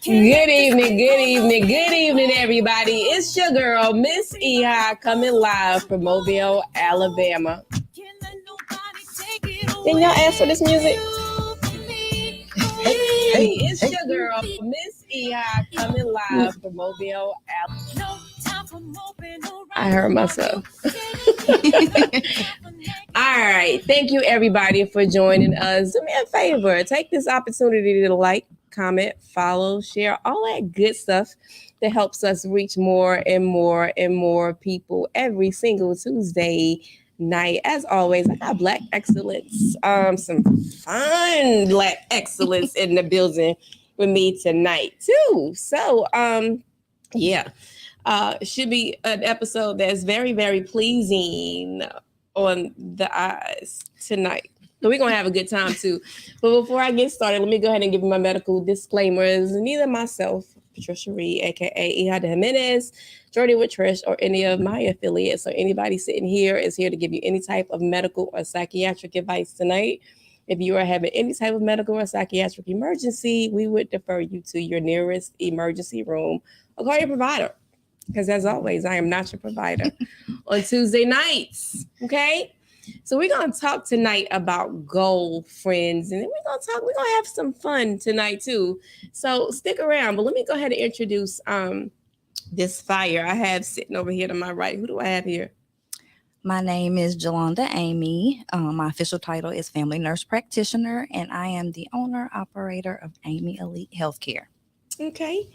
Good evening, everybody. It's your girl, Miss Ehi, coming live from Mobile, Alabama. Can y'all ask for this music? Hey, it's your girl, Miss Ehi, coming live from Mobile, Alabama. I heard myself. All right. Thank you, everybody, for joining us. Do me a favor. Take this opportunity to like, comment, follow, share, all that good stuff that helps us reach more and more people every single Tuesday night. As always, I got Black excellence, some fun Black excellence in the building with me tonight too. So, yeah. Should be an episode that's very, very pleasing on the eyes tonight. So we're going to have a good time too. But before I get started, let me go ahead and give you my medical disclaimers. Neither myself, Patricia Reed, aka Ihada Jimenez, Jordy with Trish, or any of my affiliates or anybody sitting here is here to give you any type of medical or psychiatric advice tonight. If you are having any type of medical or psychiatric emergency, we would defer you to your nearest emergency room or call your provider. Because as always, I am not your provider on Tuesday nights. Okay. So we're going to talk tonight about goal, friends. And then we're going to have some fun tonight too. So stick around. But let me go ahead and introduce this fire I have sitting over here to my right. Who do I have here? My name is Jolanda Amy. My official title is Family Nurse Practitioner, and I am the owner operator of Amy Elite Healthcare. Okay.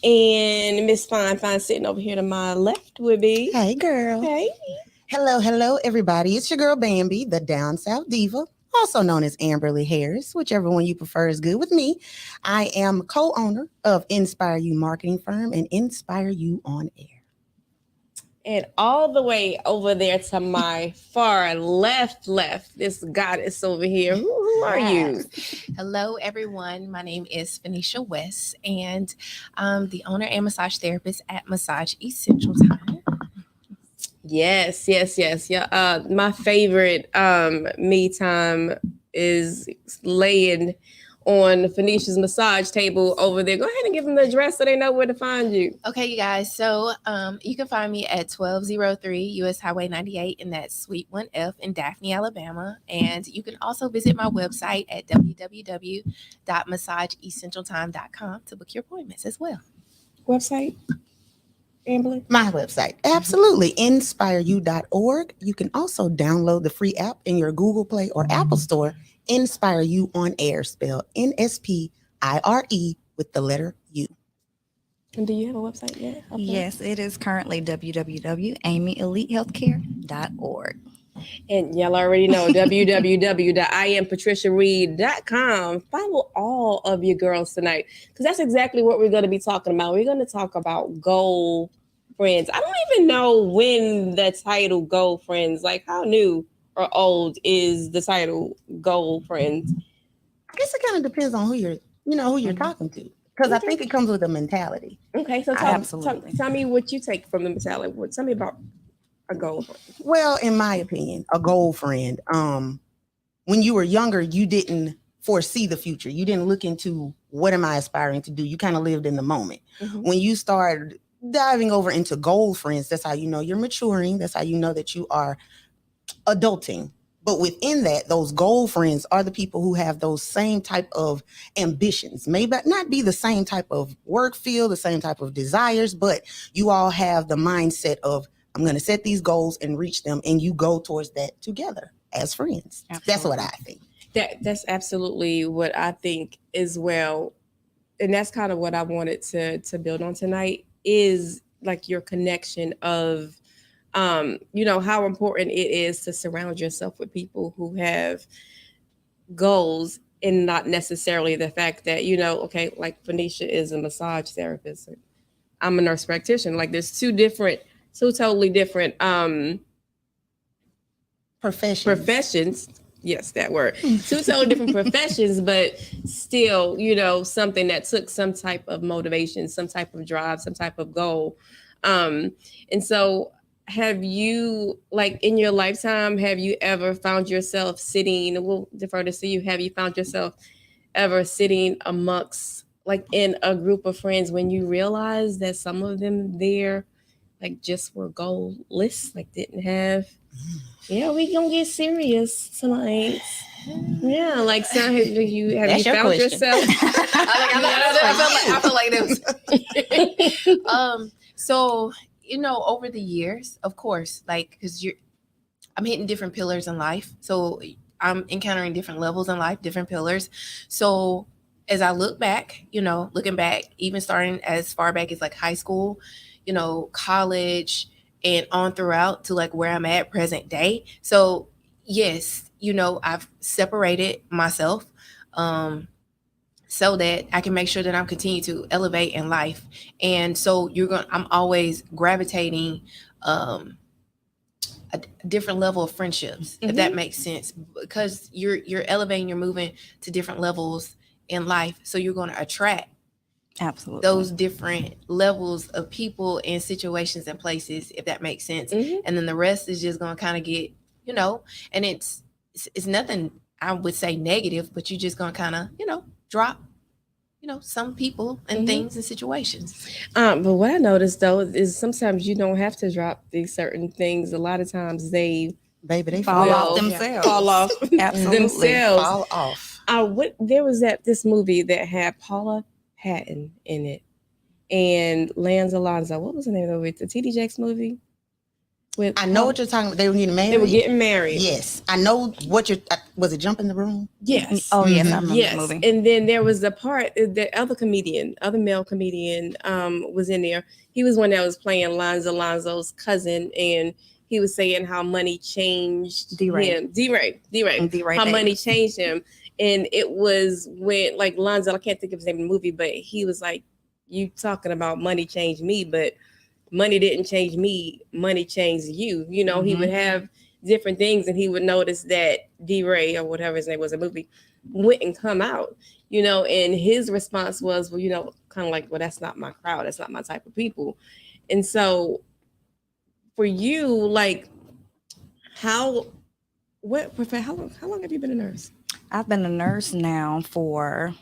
And Miss Fine sitting over here to my left would be. Hey, girl. Hey. Hello, everybody. It's your girl, Bambi, the Down South Diva, also known as Amberly Harris, whichever one you prefer is good with me. I am co-owner of Inspire You Marketing Firm and Inspire You On Air. And all the way over there to my far left, this goddess over here. Who are you? Hello, everyone. My name is Phoenicia West, and I'm the owner and massage therapist at Massage Essential Time. Yes. Yeah. My favorite me time is laying on Phoenicia's massage table over there. Go ahead and give them the address so they know where to find you. Okay, you guys. So you can find me at 1203 US Highway 98 in that Suite 1F in Daphne, Alabama. And you can also visit my website at www.massageessentialtime.com to book your appointments as well. Website? Amberly? My website, absolutely, inspireyou.org. You can also download the free app in your Google Play or Apple Store, Inspire You On Air, spelled NSPIRE with the letter U. And do you have a website yet? Okay. Yes, it is currently www.amyelitehealthcare.org. And y'all already know www.iampatriciareed.com. Follow all of your girls tonight because that's exactly what we're going to be talking about. We're going to talk about goal friends. I don't even know when the title goal friends, like how new or old is the title goal friends? I guess it kind of depends on who you're talking to. Because I think it comes with a mentality. Okay, so tell me what you take from the mentality. Tell me about a goal friend. Well, in my opinion, a goal friend, when you were younger, you didn't foresee the future. You didn't look into what am I aspiring to do. You kind of lived in the moment. Mm-hmm. When you start diving over into goal friends, that's how you know you're maturing. That's how you know that you are adulting. But within that, those goal friends are the people who have those same type of ambitions. Maybe not be the same type of work field, the same type of desires, but you all have the mindset of, I'm going to set these goals and reach them, and you go towards that together as friends. Absolutely. That's what I think. That's absolutely what I think as well. And that's kind of what I wanted to build on tonight is like your connection of, how important it is to surround yourself with people who have goals and not necessarily the fact that, like Phoenicia is a massage therapist. I'm a nurse practitioner. Like there's two totally different professions. Yes, that word. Two totally different professions, but still, something that took some type of motivation, some type of drive, some type of goal. And so have you, like in your lifetime, have you ever found yourself sitting, we'll defer this to you, have you found yourself ever sitting amongst like in a group of friends when you realize that some of them there like just were goalless, like didn't have, yeah, we gonna get serious tonight. Yeah, like so have you That's your found question. yourself? I feel like that was so over the years, of course, like because I'm hitting different pillars in life, so I'm encountering different levels in life, different pillars. So as I look back, looking back, even starting as far back as like high school, college, and on throughout to like where I'm at present day. So yes, I've separated myself so that I can make sure that I'm continuing to elevate in life. And so I'm always gravitating a different level of friendships, if that makes sense, because you're elevating, you're moving to different levels in life. So you're going to attract Absolutely those different levels of people and situations and places, if that makes sense. And then the rest is just going to kind of get, and it's nothing I would say negative, but you're just going to kind of, drop, some people and things and situations. But what I noticed though is sometimes you don't have to drop these certain things. A lot of times they Baby, they fall off Well, themselves. fall off Absolutely. themselves. fall off. There was this movie that had Paula Patton in it and Lance Alonso. What was the name of it? The TD Jakes movie. I know what you're talking about. They were getting married. They were getting married. Yes, I know what you're. Was it Jump in the Room? Yes. Oh yes, I remember Yes. the movie. And then there was the part, the other male comedian was in there. He was one that was playing Lance Alonso's cousin, and he was saying how money changed him. D-Ray. How money changed him. And it was when like Lonzo, I can't think of his name in the movie, but he was like, you talking about money changed me, but money didn't change me, money changed you. He would have different things and he would notice that D-Ray or whatever his name was in the movie wouldn't come out, and his response was, well, kind of like, well, that's not my crowd. That's not my type of people. And so for you, like how long have you been a nurse? I've been a nurse now for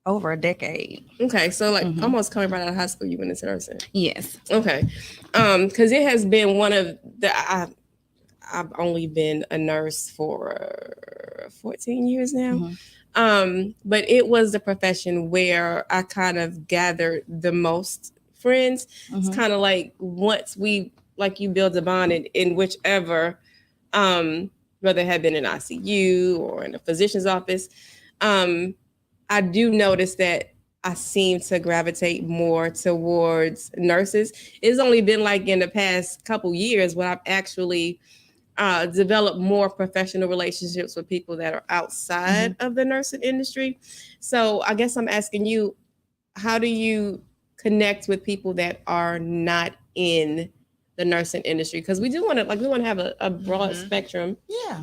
over a decade. Okay, so like almost coming right out of high school, you went into nursing. Yes. Okay, because it has been one of I've only been a nurse for 14 years now. But it was the profession where I kind of gathered the most friends. It's kind of like once you build a bond in whichever, whether it had been in ICU or in a physician's office, I do notice that I seem to gravitate more towards nurses. It's only been like in the past couple years when I've actually developed more professional relationships with people that are outside of the nursing industry. So I guess I'm asking you, how do you connect with people that are not in the nursing industry? Because we want to have a broad spectrum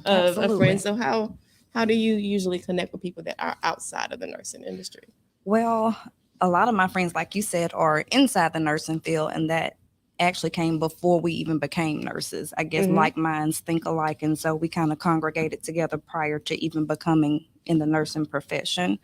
of friends. So how do you usually connect with people that are outside of the nursing industry? Well, a lot of my friends, like you said, are inside the nursing field, and that actually came before we even became nurses. I guess like minds think alike, and so we kind of congregated together prior to even becoming in the nursing profession.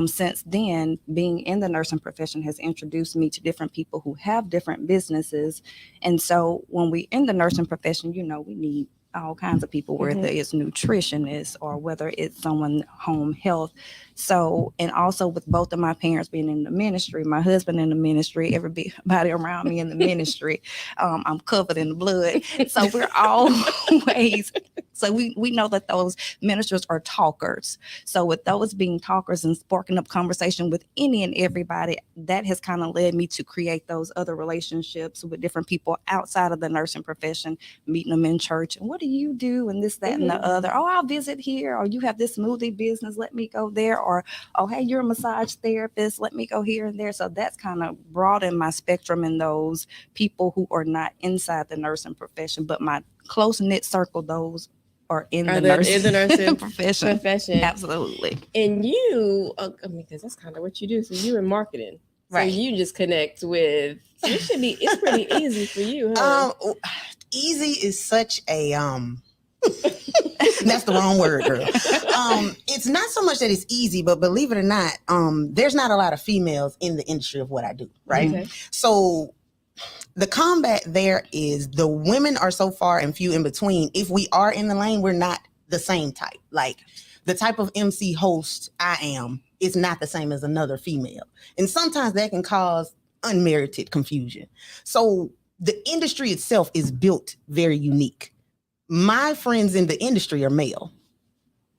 Since then, being in the nursing profession has introduced me to different people who have different businesses. And so when we in the nursing profession, we need all kinds of people, whether it's nutritionists or whether it's someone home health. So, and also with both of my parents being in the ministry, my husband in the ministry, everybody around me in the ministry, I'm covered in the blood. So we're always, so we know that those ministers are talkers. So with those being talkers and sparking up conversation with any and everybody, that has kind of led me to create those other relationships with different people outside of the nursing profession, meeting them in church. And what do you do? And this, that, and the other. Oh, I'll visit here. Or you have this smoothie business. Let me go there. Or, oh, hey, you're a massage therapist. Let me go here and there. So that's kind of broadened my spectrum in those people who are not inside the nursing profession, but my close-knit circle, those are in the nursing profession. Absolutely. And you, because that's kind of what you do. So you're in marketing. Right. So you just connect with, so it's pretty easy for you, huh? Easy is such a, That's the wrong word, girl. It's not so much that it's easy, but believe it or not, there's not a lot of females in the industry of what I do, right? Okay. So the combat there is the women are so far and few in between. If we are in the lane, we're not the same type. Like the type of MC host I am is not the same as another female. And sometimes that can cause unmerited confusion. So the industry itself is built very unique. My friends in the industry are male.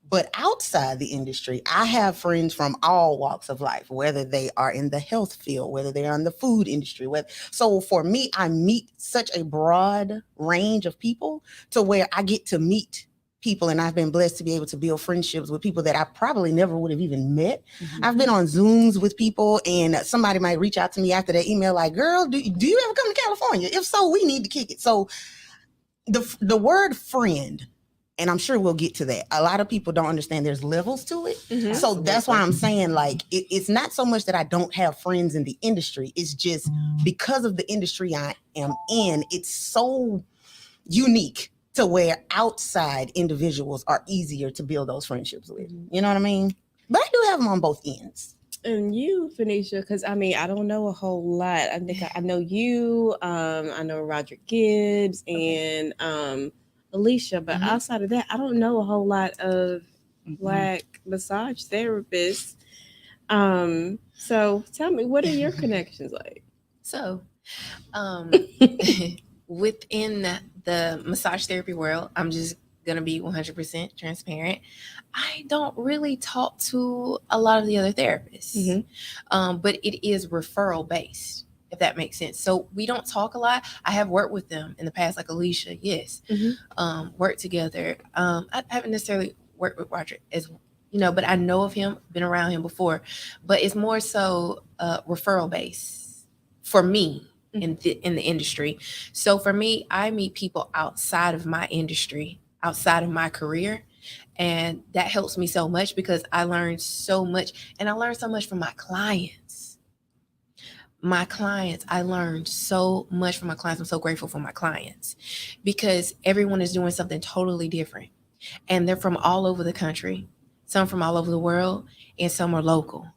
But outside the industry, I have friends from all walks of life, whether they are in the health field, whether they are in the food industry. So for me, I meet such a broad range of people to where I get to meet people, and I've been blessed to be able to build friendships with people that I probably never would have even met. Mm-hmm. I've been on Zooms with people, and somebody might reach out to me after that email like, girl, do you ever come to California? If so, we need to kick it. So the word friend, and I'm sure we'll get to that. A lot of people don't understand there's levels to it. Mm-hmm. So that's why I'm saying like, it's not so much that I don't have friends in the industry. It's just because of the industry I am in, it's so unique to where outside individuals are easier to build those friendships with. You know what I mean? But I do have them on both ends. And you, Phoenicia, because I mean, I don't know a whole lot. I think I know you. I know Roger Gibbs and Alicia, but outside of that, I don't know a whole lot of Black massage therapists. So tell me, what are your connections like? So, within the massage therapy world, I'm just gonna be 100% transparent. I don't really talk to a lot of the other therapists, but it is referral based, if that makes sense. So we don't talk a lot. I have worked with them in the past, like Alicia, yes, worked together. I haven't necessarily worked with Roger as you know, but I know of him, been around him before. But it's more so referral based for me in the industry. So for me, I meet people outside of my industry, outside of my career. And that helps me so much because I learned so much. And I learned so much from my clients. I learned so much from my clients. I'm so grateful for my clients because everyone is doing something totally different. And they're from all over the country, some from all over the world, and some are local.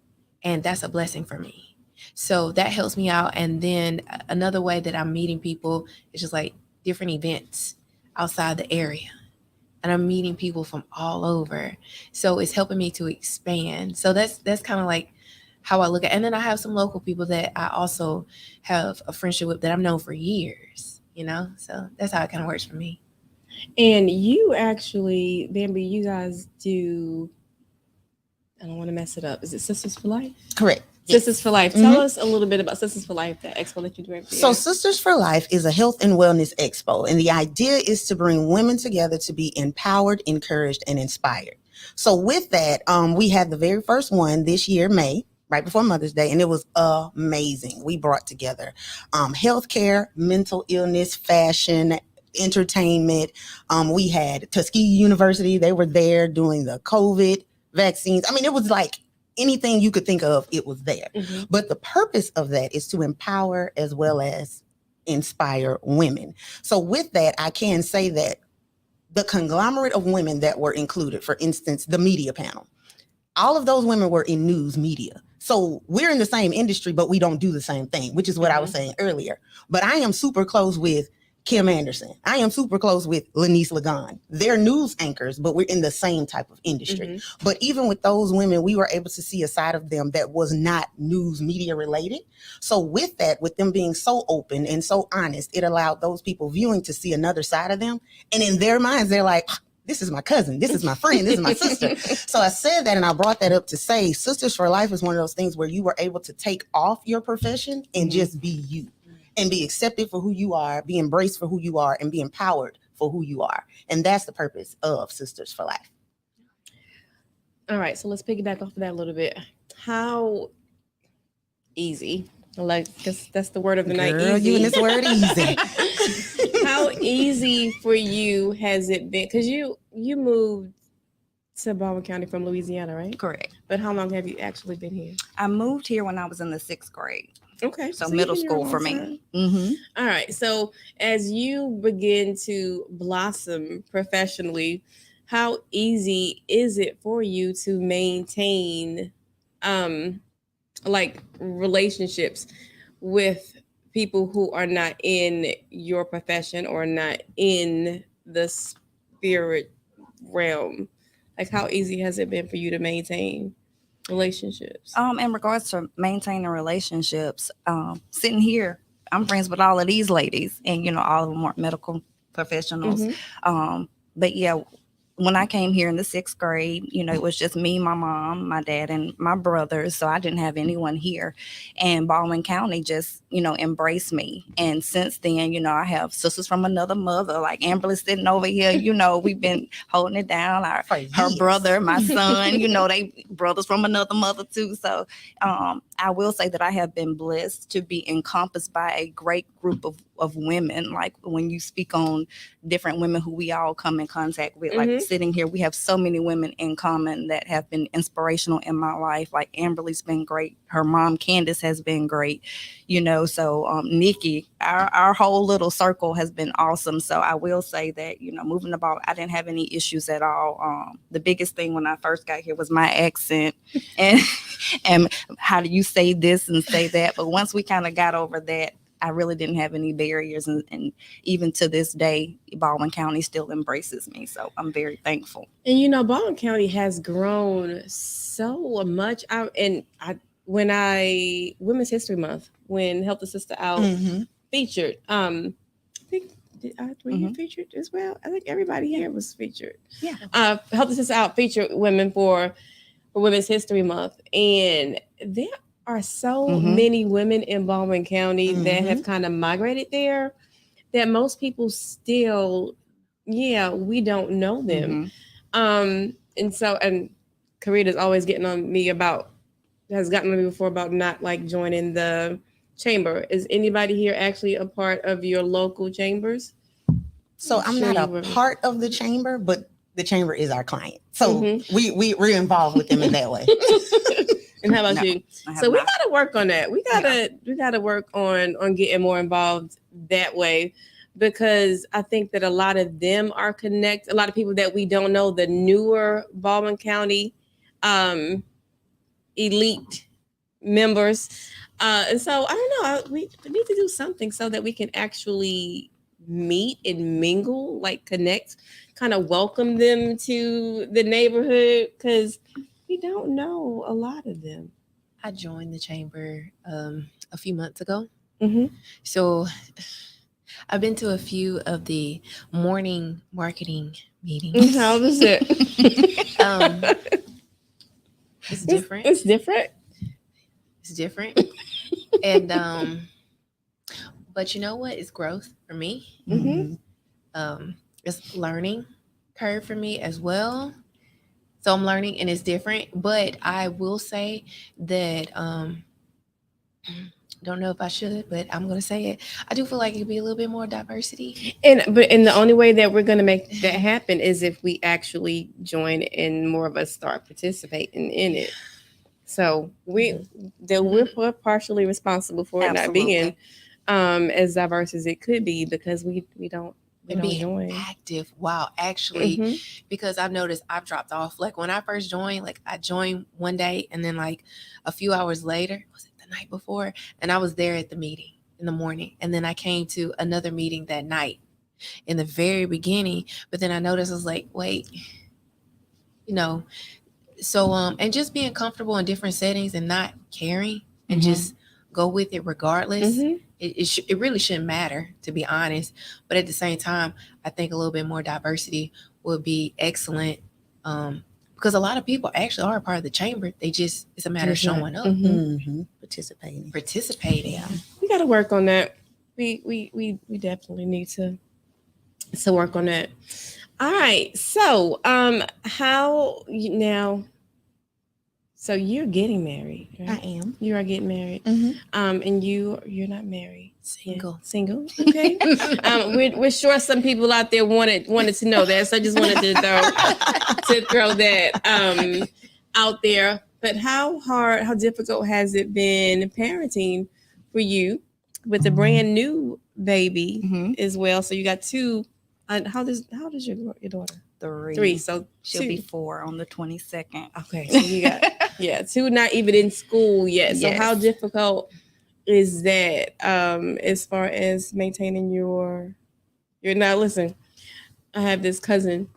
And that's a blessing for me. So that helps me out. And then another way that I'm meeting people is just like different events outside the area. And I'm meeting people from all over. So it's helping me to expand. So that's kind of like how I look at it. And then I have some local people that I also have a friendship with that I've known for years, you know? So that's how it kind of works for me. And you actually, Bambi, you guys do, I don't want to mess it up. Is it Sisters for Life? Correct. Sisters for Life. Tell us a little bit about Sisters for Life, the expo that you do every year. So Sisters for Life is a health and wellness expo. And the idea is to bring women together to be empowered, encouraged, and inspired. So with that, we had the very first one this year, May, right before Mother's Day, and it was amazing. We brought together healthcare, mental illness, fashion, entertainment. We had Tuskegee University. They were there doing the COVID vaccines. I mean, it was like anything you could think of, it was there. But the purpose of that is to empower as well as inspire women. So with that, I can say that the conglomerate of women that were included, for instance, the media panel, all of those women were in news media. So we're in the same industry, but we don't do the same thing, which is what I was saying earlier. But I am super close with Kim Anderson. I am super close with Lanice Lagan. They're news anchors, but we're in the same type of industry. But even with those women, we were able to see a side of them that was not news media related. So with that, with them being so open and so honest, it allowed those people viewing to see another side of them. And in their minds, they're like, this is my cousin, this is my friend, this is my sister. So I said that, and I brought that up to say Sisters for Life is one of those things where you were able to take off your profession and just be you. And be accepted for who you are, be embraced for who you are, and be empowered for who you are. And that's the purpose of Sisters for Life. All right, so let's piggyback off of that a little bit. How easy, like, because that's the word of the night. Easy. You and this word easy. How easy for you has it been? Because you moved to Baldwin County from Louisiana, right? Correct. But how long have you actually been here? I moved here when I was in the 6th grade. Okay. So you've middle been here a school long for time. me. Mm-hmm. All right. So as you begin to blossom professionally, how easy is it for you to maintain like relationships with people who are not in your profession or not in the spirit realm? Like how easy has it been for you to maintain relationships? In regards to maintaining relationships, sitting here, I'm friends with all of these ladies, and all of them are medical professionals. But yeah, when I came here in the 6th grade, it was just me, my mom, my dad, and my brothers. So I didn't have anyone here. And Baldwin County just, embraced me. And since then, I have sisters from another mother, like Amberly's sitting over here. We've been holding it down. Her brother, my son, they brothers from another mother too. So I will say that I have been blessed to be encompassed by a great group of women. Like when you speak on different women who we all come in contact with, like sitting here, we have so many women in common that have been inspirational in my life. Like Amberly's been great. Her mom, Candace, has been great, so Nikki, our whole little circle has been awesome. So I will say that, moving about, I didn't have any issues at all. The biggest thing when I first got here was my accent and how do you say this and say that. But once we kind of got over that, I really didn't have any barriers. And even to this day, Baldwin County still embraces me. So I'm very thankful. And Baldwin County has grown so much. Women's History Month, when Help the Sister Out featured, I think were you featured as well? I think everybody here was featured. Yeah. Help the Sister Out featured women for Women's History Month, and there are so many women in Baldwin County that have kind of migrated there that most people still, we don't know them. And Karita's always has gotten on me before about not like joining the chamber. Is anybody here actually a part of your local chambers? So I'm not a part of the chamber, but the chamber is our client. So we're involved with them in that way. And how about you? So we got to work on that. We got to work on getting more involved that way, because I think that a lot of them are connected. A lot of people that we don't know, the newer Baldwin County elite members. And so I don't know. We need to do something so that we can actually meet and mingle, like connect, kind of welcome them to the neighborhood, because we don't know a lot of them. I joined the chamber a few months ago. So I've been to a few of the morning marketing meetings. How was it? It's different. It's different. It's different. And but you know what? It's growth for me. It's learning curve for me as well. So I'm learning, and it's different. But I will say that don't know if I should, but I'm gonna say it. I do feel like it could be a little bit more diversity. And the only way that we're gonna make that happen is if we actually join and more of us start participating in it. So we're partially responsible for it not being as diverse as it could be, because we don't join. Active. Wow, actually, because I've noticed I've dropped off. Like when I first joined, like I joined one day, and then like a few hours later, was it the night before? And I was there at the meeting in the morning, and then I came to another meeting that night in the very beginning. But then I noticed I was like, wait, so and just being comfortable in different settings and not caring and just go with it regardless. It really shouldn't matter, to be honest. But at the same time, I think a little bit more diversity would be excellent, because a lot of people actually are a part of the chamber. It's a matter of showing up, participating. Yeah, we got to work on that. We definitely need to work on that. All right. So how now? So you're getting married, right? I am. You are getting married. And you're not married. Single. Yeah. Single. Okay. We're sure some people out there wanted to know that. So I just wanted to throw that out there. But how difficult has it been parenting for you with a brand new baby Mhm. as well. So you got two. How old is your daughter? 3. 3. So She'll two. be 4 on the 22nd. Okay, so you got 2 not even in school yet. So how Yes. difficult is that as far as maintaining your now listen, I have this cousin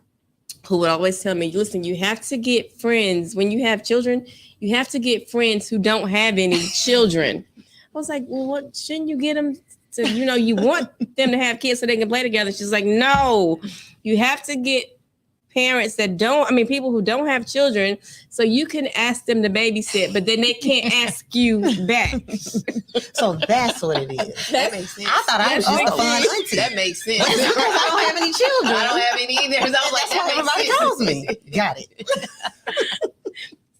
who would always tell me, listen, you have to get friends when you have children, you have to get friends who don't have any children. I was like, well, what shouldn't you get them to, you want them to have kids so they can play together? She's like, no, you have to get parents that people who don't have children, so you can ask them to babysit, but then they can't ask you back. So that's what it is. That makes sense. I thought I was just a fun auntie. That makes sense. I don't have any children. I don't have any either. So I was like, That's what everybody calls me. Got it.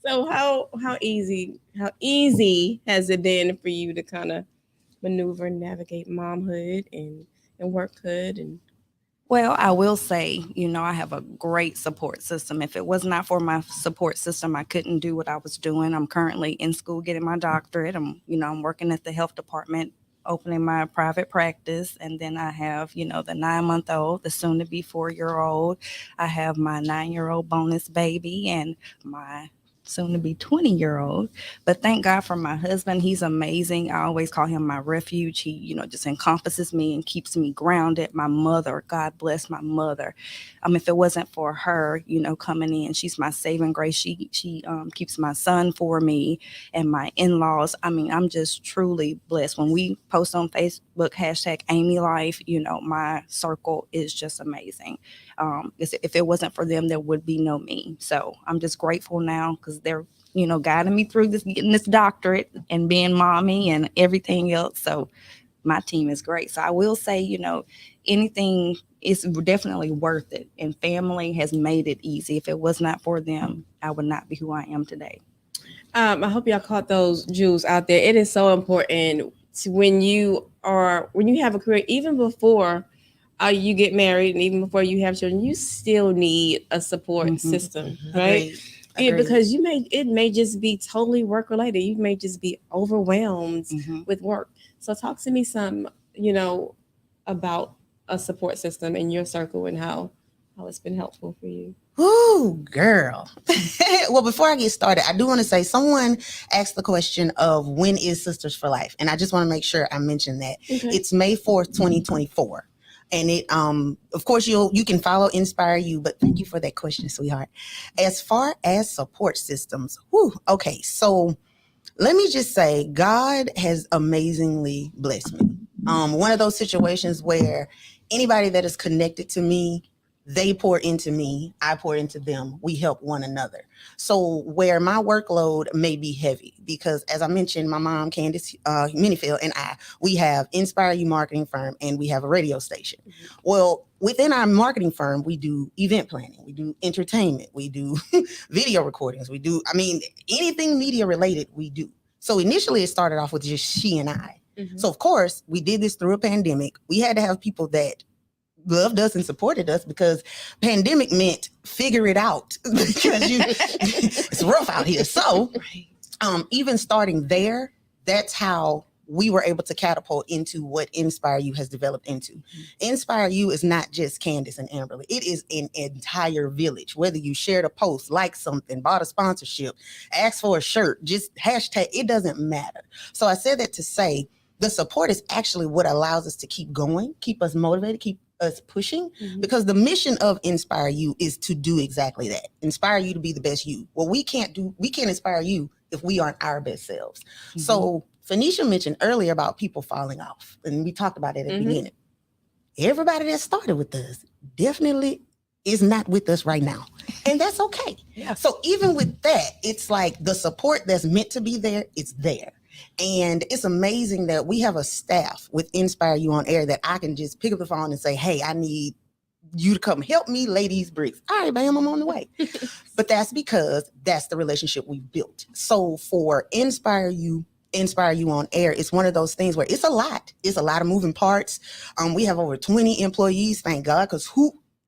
So how easy has it been for you to kind of maneuver and navigate momhood and workhood? And Well, I will say, I have a great support system. If it was not for my support system, I couldn't do what I was doing. I'm currently in school getting my doctorate. I'm working at the health department, opening my private practice. And then I have, the 9-month-old, the soon to be 4-year-old. I have my 9-year-old bonus baby and my soon to be 20-year-old. But thank God for my husband. He's amazing. I always call him my refuge. He, just encompasses me and keeps me grounded. My mother, God bless my mother. If it wasn't for her, coming in, she's my saving grace. She keeps my son for me and my in-laws. I'm just truly blessed. When we post on Facebook, #AmyLife, my circle is just amazing. If it wasn't for them, there would be no me. So I'm just grateful now because they're, guiding me through getting this doctorate and being mommy and everything else. So my team is great. So I will say, anything is definitely worth it. And family has made it easy. If it was not for them, I would not be who I am today. I hope y'all caught those jewels out there. It is so important when you have a career, even before you get married and even before you have children, you still need a support system, right? Agreed. Yeah, because it may just be totally work related. You may just be overwhelmed with work. So talk to me some, about a support system in your circle and how it's been helpful for you. Ooh, girl. Well, before I get started, I do want to say someone asked the question of when is Sisters for Life? And I just want to make sure I mention that. Okay. It's May 4th, 2024. And it, of course, you can follow Inspire You, but thank you for that question, sweetheart. As far as support systems, okay, so let me just say, God has amazingly blessed me. One of those situations where anybody that is connected to me, they pour into me, I pour into them, we help one another. So where my workload may be heavy, because as I mentioned, my mom, Candace Minifield, and we have Inspire You marketing firm and we have a radio station. Well, within our marketing firm, we do event planning, we do entertainment, we do video recordings, we do, anything media related, we do. So initially it started off with just she and I. So of course, we did this through a pandemic. We had to have people that loved us and supported us because pandemic meant figure it out because it's rough out here. So even starting there, that's how we were able to catapult into what Inspire You has developed into. Inspire You is not just Candace and Amberly. It is an entire village. Whether you shared a post, liked something, bought a sponsorship, asked for a shirt, just hashtag, it doesn't matter. So I said that to say the support is actually what allows us to keep going, keep us motivated, keep us pushing, because the mission of Inspire You is to do exactly that. Inspire you to be the best you. Well, we can't inspire you if we aren't our best selves. So Phoenicia mentioned earlier about people falling off, and we talked about it at the beginning. Everybody that started with us definitely is not with us right now, and that's okay. So even with that, it's like the support that's meant to be there, it's there. And it's amazing that we have a staff with Inspire You on air that I can just pick up the phone and say, hey, I need you to come help me lay these bricks. All right, bam, I'm on the way. But that's because that's the relationship we built. So for Inspire You on air, it's one of those things where it's a lot of moving parts. We have over 20 employees, thank God, because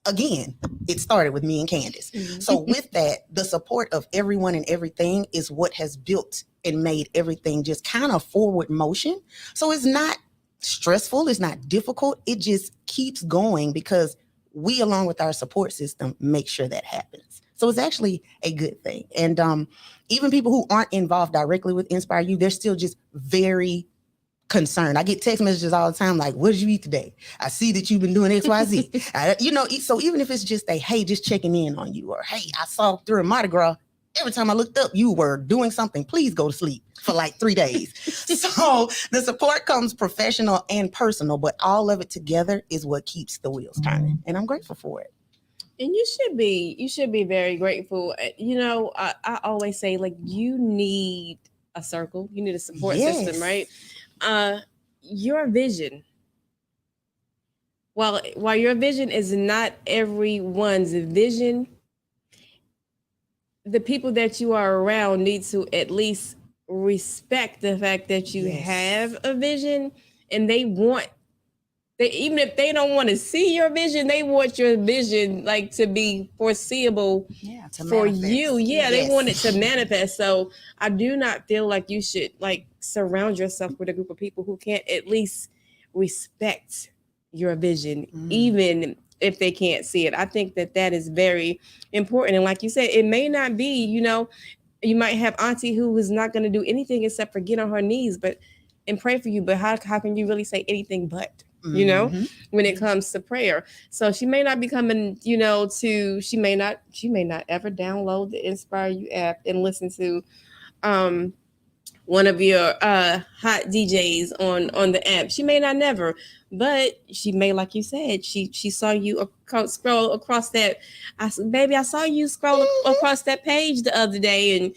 again, it started with me and Candace. So with that, the support of everyone and everything is what has built and made everything just kind of forward motion. So it's not stressful, it's not difficult. It just keeps going because we, along with our support system, make sure that happens. So it's actually a good thing. And even people who aren't involved directly with Inspire You, they're still just very concerned. I get text messages all the time like, what did you eat today? I see that you've been doing XYZ. So even if it's just a, hey, just checking in on you, or hey, I saw during Mardi Gras, every time I looked up, you were doing something. Please go to sleep for like 3 days. So the support comes professional and personal, but all of it together is what keeps the wheels turning. And I'm grateful for it. And you should be very grateful. I always say, like, you need a circle, you need a support system, right? Your vision. While your vision is not everyone's vision, the people that you are around need to at least respect the fact that you have a vision, and even if they don't want to see your vision, they want your vision like to be foreseeable for manifest. You. Yeah, they want it to manifest. So I do not feel like you should like surround yourself with a group of people who can't at least respect your vision, even if they can't see it. I think that is very important. And like you said, it may not be, you might have auntie who is not going to do anything except for get on her knees and pray for you. But how can you really say anything but? When it comes to prayer. So she may not be coming, she may not ever download the Inspire You app and listen to one of your hot DJs on the app. She may not never, but she may, like you said, she saw you scroll across that. I saw you scroll across that page the other day, and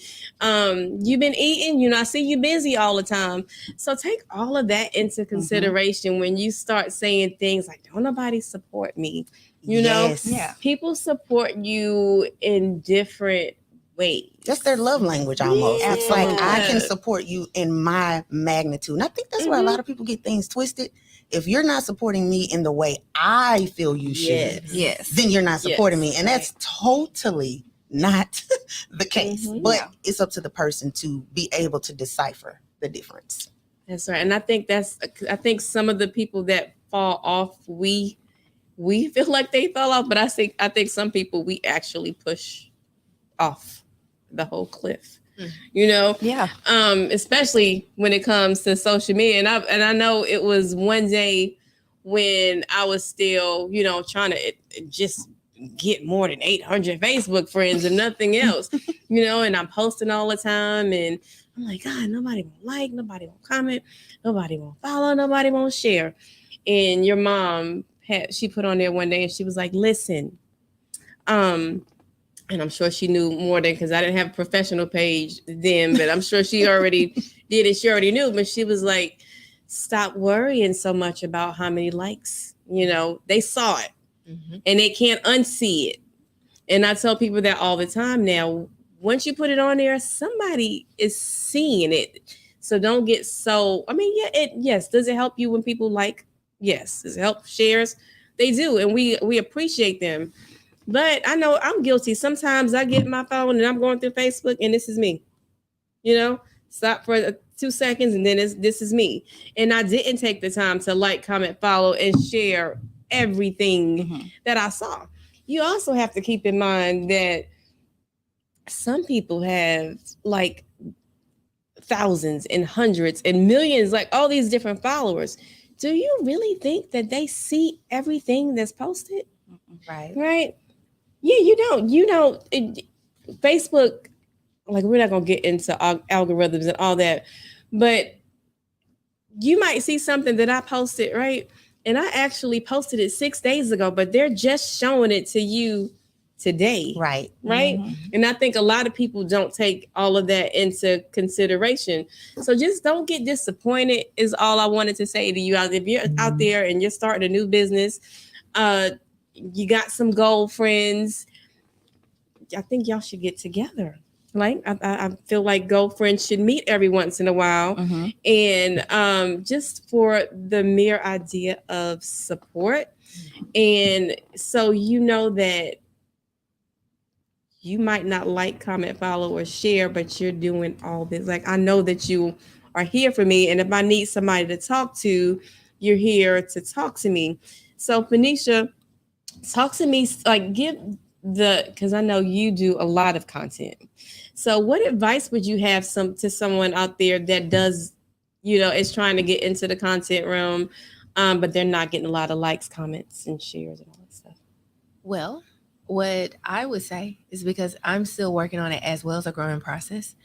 you've been eating. I see you busy all the time. So take all of that into consideration when you start saying things like, "Don't nobody support me." People support you in different ways. That's their love language almost. Yeah. It's like, I can support you in my magnitude. And I think that's where a lot of people get things twisted. If you're not supporting me in the way I feel you should, then you're not supporting me. And that's totally not the case. But it's up to the person to be able to decipher the difference. That's right. And I think some of the people that fall off, we feel like they fell off, but I think some people we actually push off the whole cliff. Especially when it comes to social media. And I know it was one day when I was still, trying to just get more than 800 Facebook friends and nothing else, and I'm posting all the time, and I'm like, God, nobody won't like, nobody won't comment, nobody won't follow, nobody won't share. And your mom she put on there one day and she was like, listen, and I'm sure she knew more than, because I didn't have a professional page then, but I'm sure she already did it. She already knew, but she was like, stop worrying so much about how many likes, they saw it and they can't unsee it. And I tell people that all the time now, once you put it on there, somebody is seeing it. So don't get so, does it help you when people like? Yes. Does it help shares? They do. And we appreciate them. But I know I'm guilty. Sometimes I get my phone and I'm going through Facebook and this is me. Stop for 2 seconds and then this is me. And I didn't take the time to like, comment, follow, and share everything that I saw. You also have to keep in mind that some people have like thousands and hundreds and millions, like all these different followers. Do you really think that they see everything that's posted? Right. Yeah, you don't. Facebook, like, we're not going to get into algorithms and all that, but you might see something that I posted, right? And I actually posted it 6 days ago, but they're just showing it to you today. Right. And I think a lot of people don't take all of that into consideration. So just don't get disappointed is all I wanted to say to you. If you're out there and you're starting a new business, you got some goal friends, I think y'all should get together. Like, I feel like goal friends should meet every once in a while. And just for the mere idea of support. And so that you might not like, comment, follow, or share, but you're doing all this. Like, I know that you are here for me. And if I need somebody to talk to, you're here to talk to me. So, Phoenicia, talk to me, like, because I know you do a lot of content. So, what advice would you have to someone out there that does, is trying to get into the content realm, but they're not getting a lot of likes, comments, and shares and all that stuff? Well, what I would say is, because I'm still working on it as well as a growing process.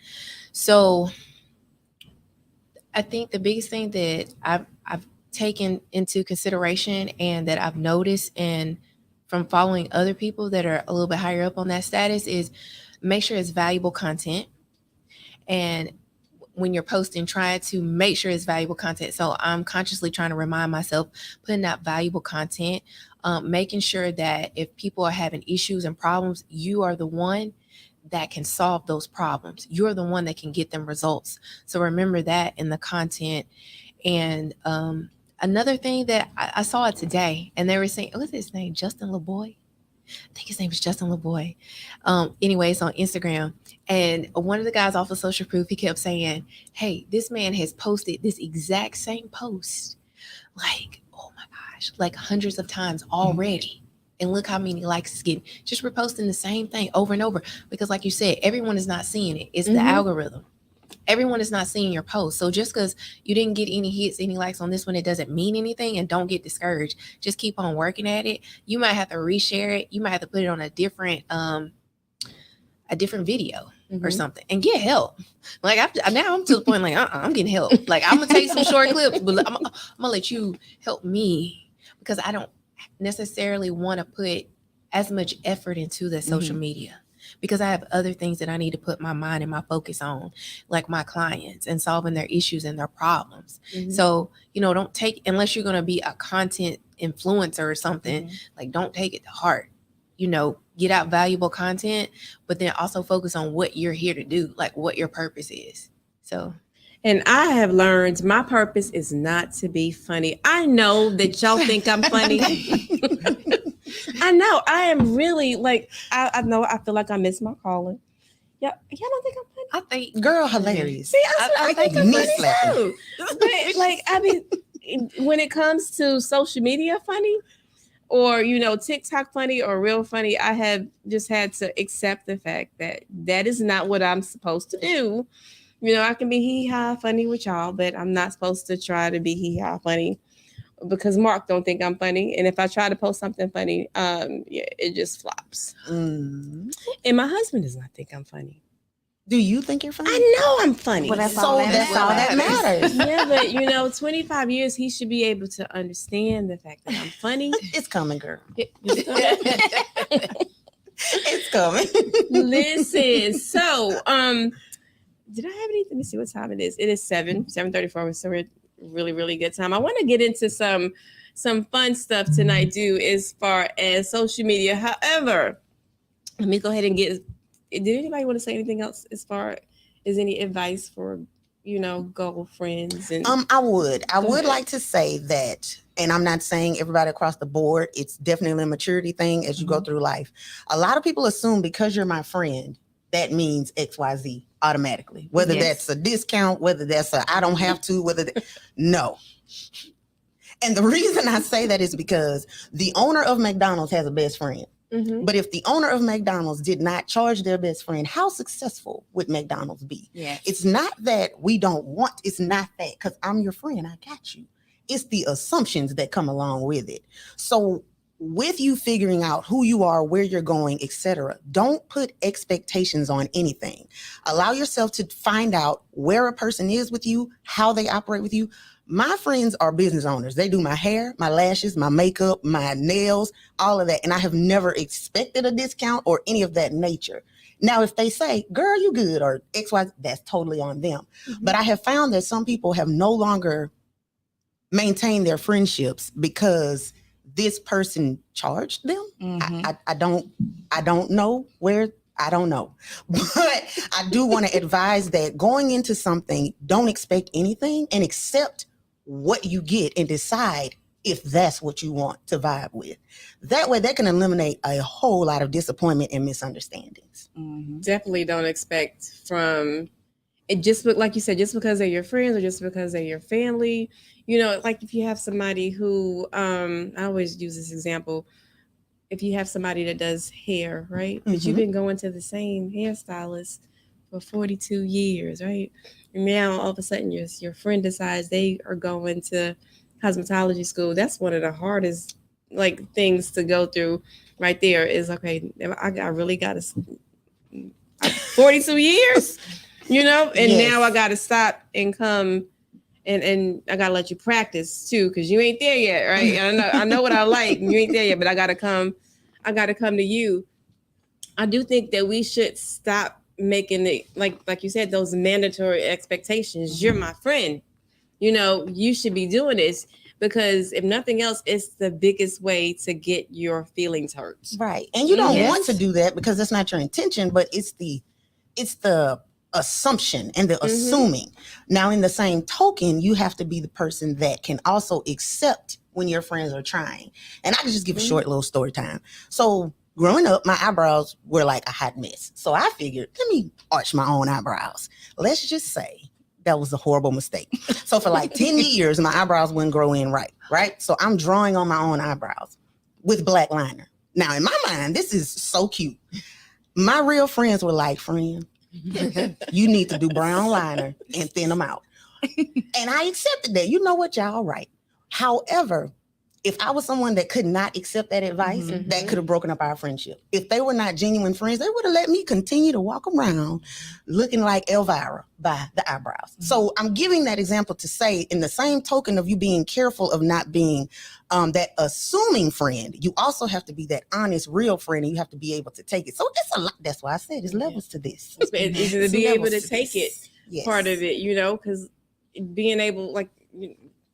So I think the biggest thing that I've taken into consideration and that I've noticed and from following other people that are a little bit higher up on that status is make sure it's valuable content. And when you're posting, try to make sure it's valuable content. So I'm consciously trying to remind myself, putting out valuable content, making sure that if people are having issues and problems, you are the one that can solve those problems. You're the one that can get them results. So remember that in the content. And another thing that I saw it today, and they were saying, what's his name? Justin LeBoy? I think his name is Justin LeBoy. Anyways, on Instagram. And one of the guys off of Social Proof, he kept saying, hey, this man has posted this exact same post, like, oh my gosh, like hundreds of times already. And look how many likes it's getting. Just reposting the same thing over and over. Because like you said, everyone is not seeing it. It's the algorithm. Everyone is not seeing your post. So just because you didn't get any hits, any likes on this one, it doesn't mean anything. And don't get discouraged. Just keep on working at it. You might have to reshare it. You might have to put it on a different video or something and get help. Like now I'm to the point like, I'm getting help. Like I'm going to take some short clips, but I'm going to let you help me because I don't necessarily want to put as much effort into the social media. Because I have other things that I need to put my mind and my focus on, like my clients and solving their issues and their problems. So, don't take, unless you're going to be a content influencer or something, like don't take it to heart. Get out valuable content, but then also focus on what you're here to do, like what your purpose is. So. And I have learned my purpose is not to be funny. I know that y'all think I'm funny. I know I am really like, I know I feel like I missed my calling. Y'all don't think I'm funny? I think, girl, hilarious. See, I think I'm funny too. But like, I mean, when it comes to social media funny or, TikTok funny or real funny, I have just had to accept the fact that that is not what I'm supposed to do. I can be hee-haw funny with y'all, but I'm not supposed to try to be hee-haw funny because Mark don't think I'm funny. And if I try to post something funny, it just flops. And my husband does not think I'm funny. Do you think you're funny? I know I'm funny. Well, that's all that matters. Yeah, but 25 years, he should be able to understand the fact that I'm funny. It's coming, girl. It's coming. Listen, so did I have anything? Let me see what time it is. It is 7:34. So we're really, really good time. I want to get into some fun stuff tonight, too, as far as social media. However, let me go ahead and did anybody want to say anything else as far as any advice for, girlfriends? And I would like to say that, and I'm not saying everybody across the board, it's definitely a maturity thing as you go through life. A lot of people assume because you're my friend, that means XYZ automatically, whether that's a discount, whether that's I don't have to, no. And the reason I say that is because the owner of McDonald's has a best friend. But if the owner of McDonald's did not charge their best friend, how successful would McDonald's be? It's not that we don't want, it's not that because I'm your friend, I got you. It's the assumptions that come along with it. So with you figuring out who you are, where you're going, etc., don't put expectations on anything. Allow yourself to find out where a person is with you, how they operate with you. My friends are business owners. They do my hair, my lashes, my makeup, my nails, all of that. And I have never expected a discount or any of that nature. Now, if they say, girl, you good, or XY, that's totally on them. But I have found that some people have no longer maintained their friendships because this person charged them. I don't know where. I don't know. But I do want to advise that going into something, don't expect anything and accept what you get and decide if that's what you want to vibe with. That way, that can eliminate a whole lot of disappointment and misunderstandings. Definitely don't expect from it just like you said, just because they're your friends or just because they're your family. You know, like if you have somebody who I always use this example. If you have somebody that does hair, right? But you've been going to the same hairstylist for 42 years, right? And now all of a sudden your friend decides they are going to cosmetology school. That's one of the hardest like things to go through right there is, okay, I really got to 42 years, you know, and now I got to stop and come and I gotta let you practice too, because you ain't there yet, right? I know what I like, and you ain't there yet, but I gotta come to you. I do think that we should stop making it like you said, those mandatory expectations. You're my friend, you know, you should be doing this, because if nothing else, it's the biggest way to get your feelings hurt. Right. And you don't want to do that because that's not your intention, but it's the assumption and the assuming. Now, in the same token, you have to be the person that can also accept when your friends are trying. And I can just give a short little story time. So growing up, my eyebrows were like a hot mess. So I figured, let me arch my own eyebrows. Let's just say that was a horrible mistake. So for like 10 years, my eyebrows wouldn't grow in right? So I'm drawing on my own eyebrows with black liner. Now, in my mind, this is so cute. My real friends were like, friend, you need to do brown liner and thin them out. And I accepted that. You know what, y'all right. However, if I was someone that could not accept that advice, that could have broken up our friendship. If they were not genuine friends, they would have let me continue to walk around looking like Elvira by the eyebrows. So I'm giving that example to say, in the same token of you being careful of not being that assuming friend, you also have to be that honest, real friend, and you have to be able to take it. So it's a lot. That's why I said there's levels to this. It's to be able to take it, part of it, you know, because being able, like,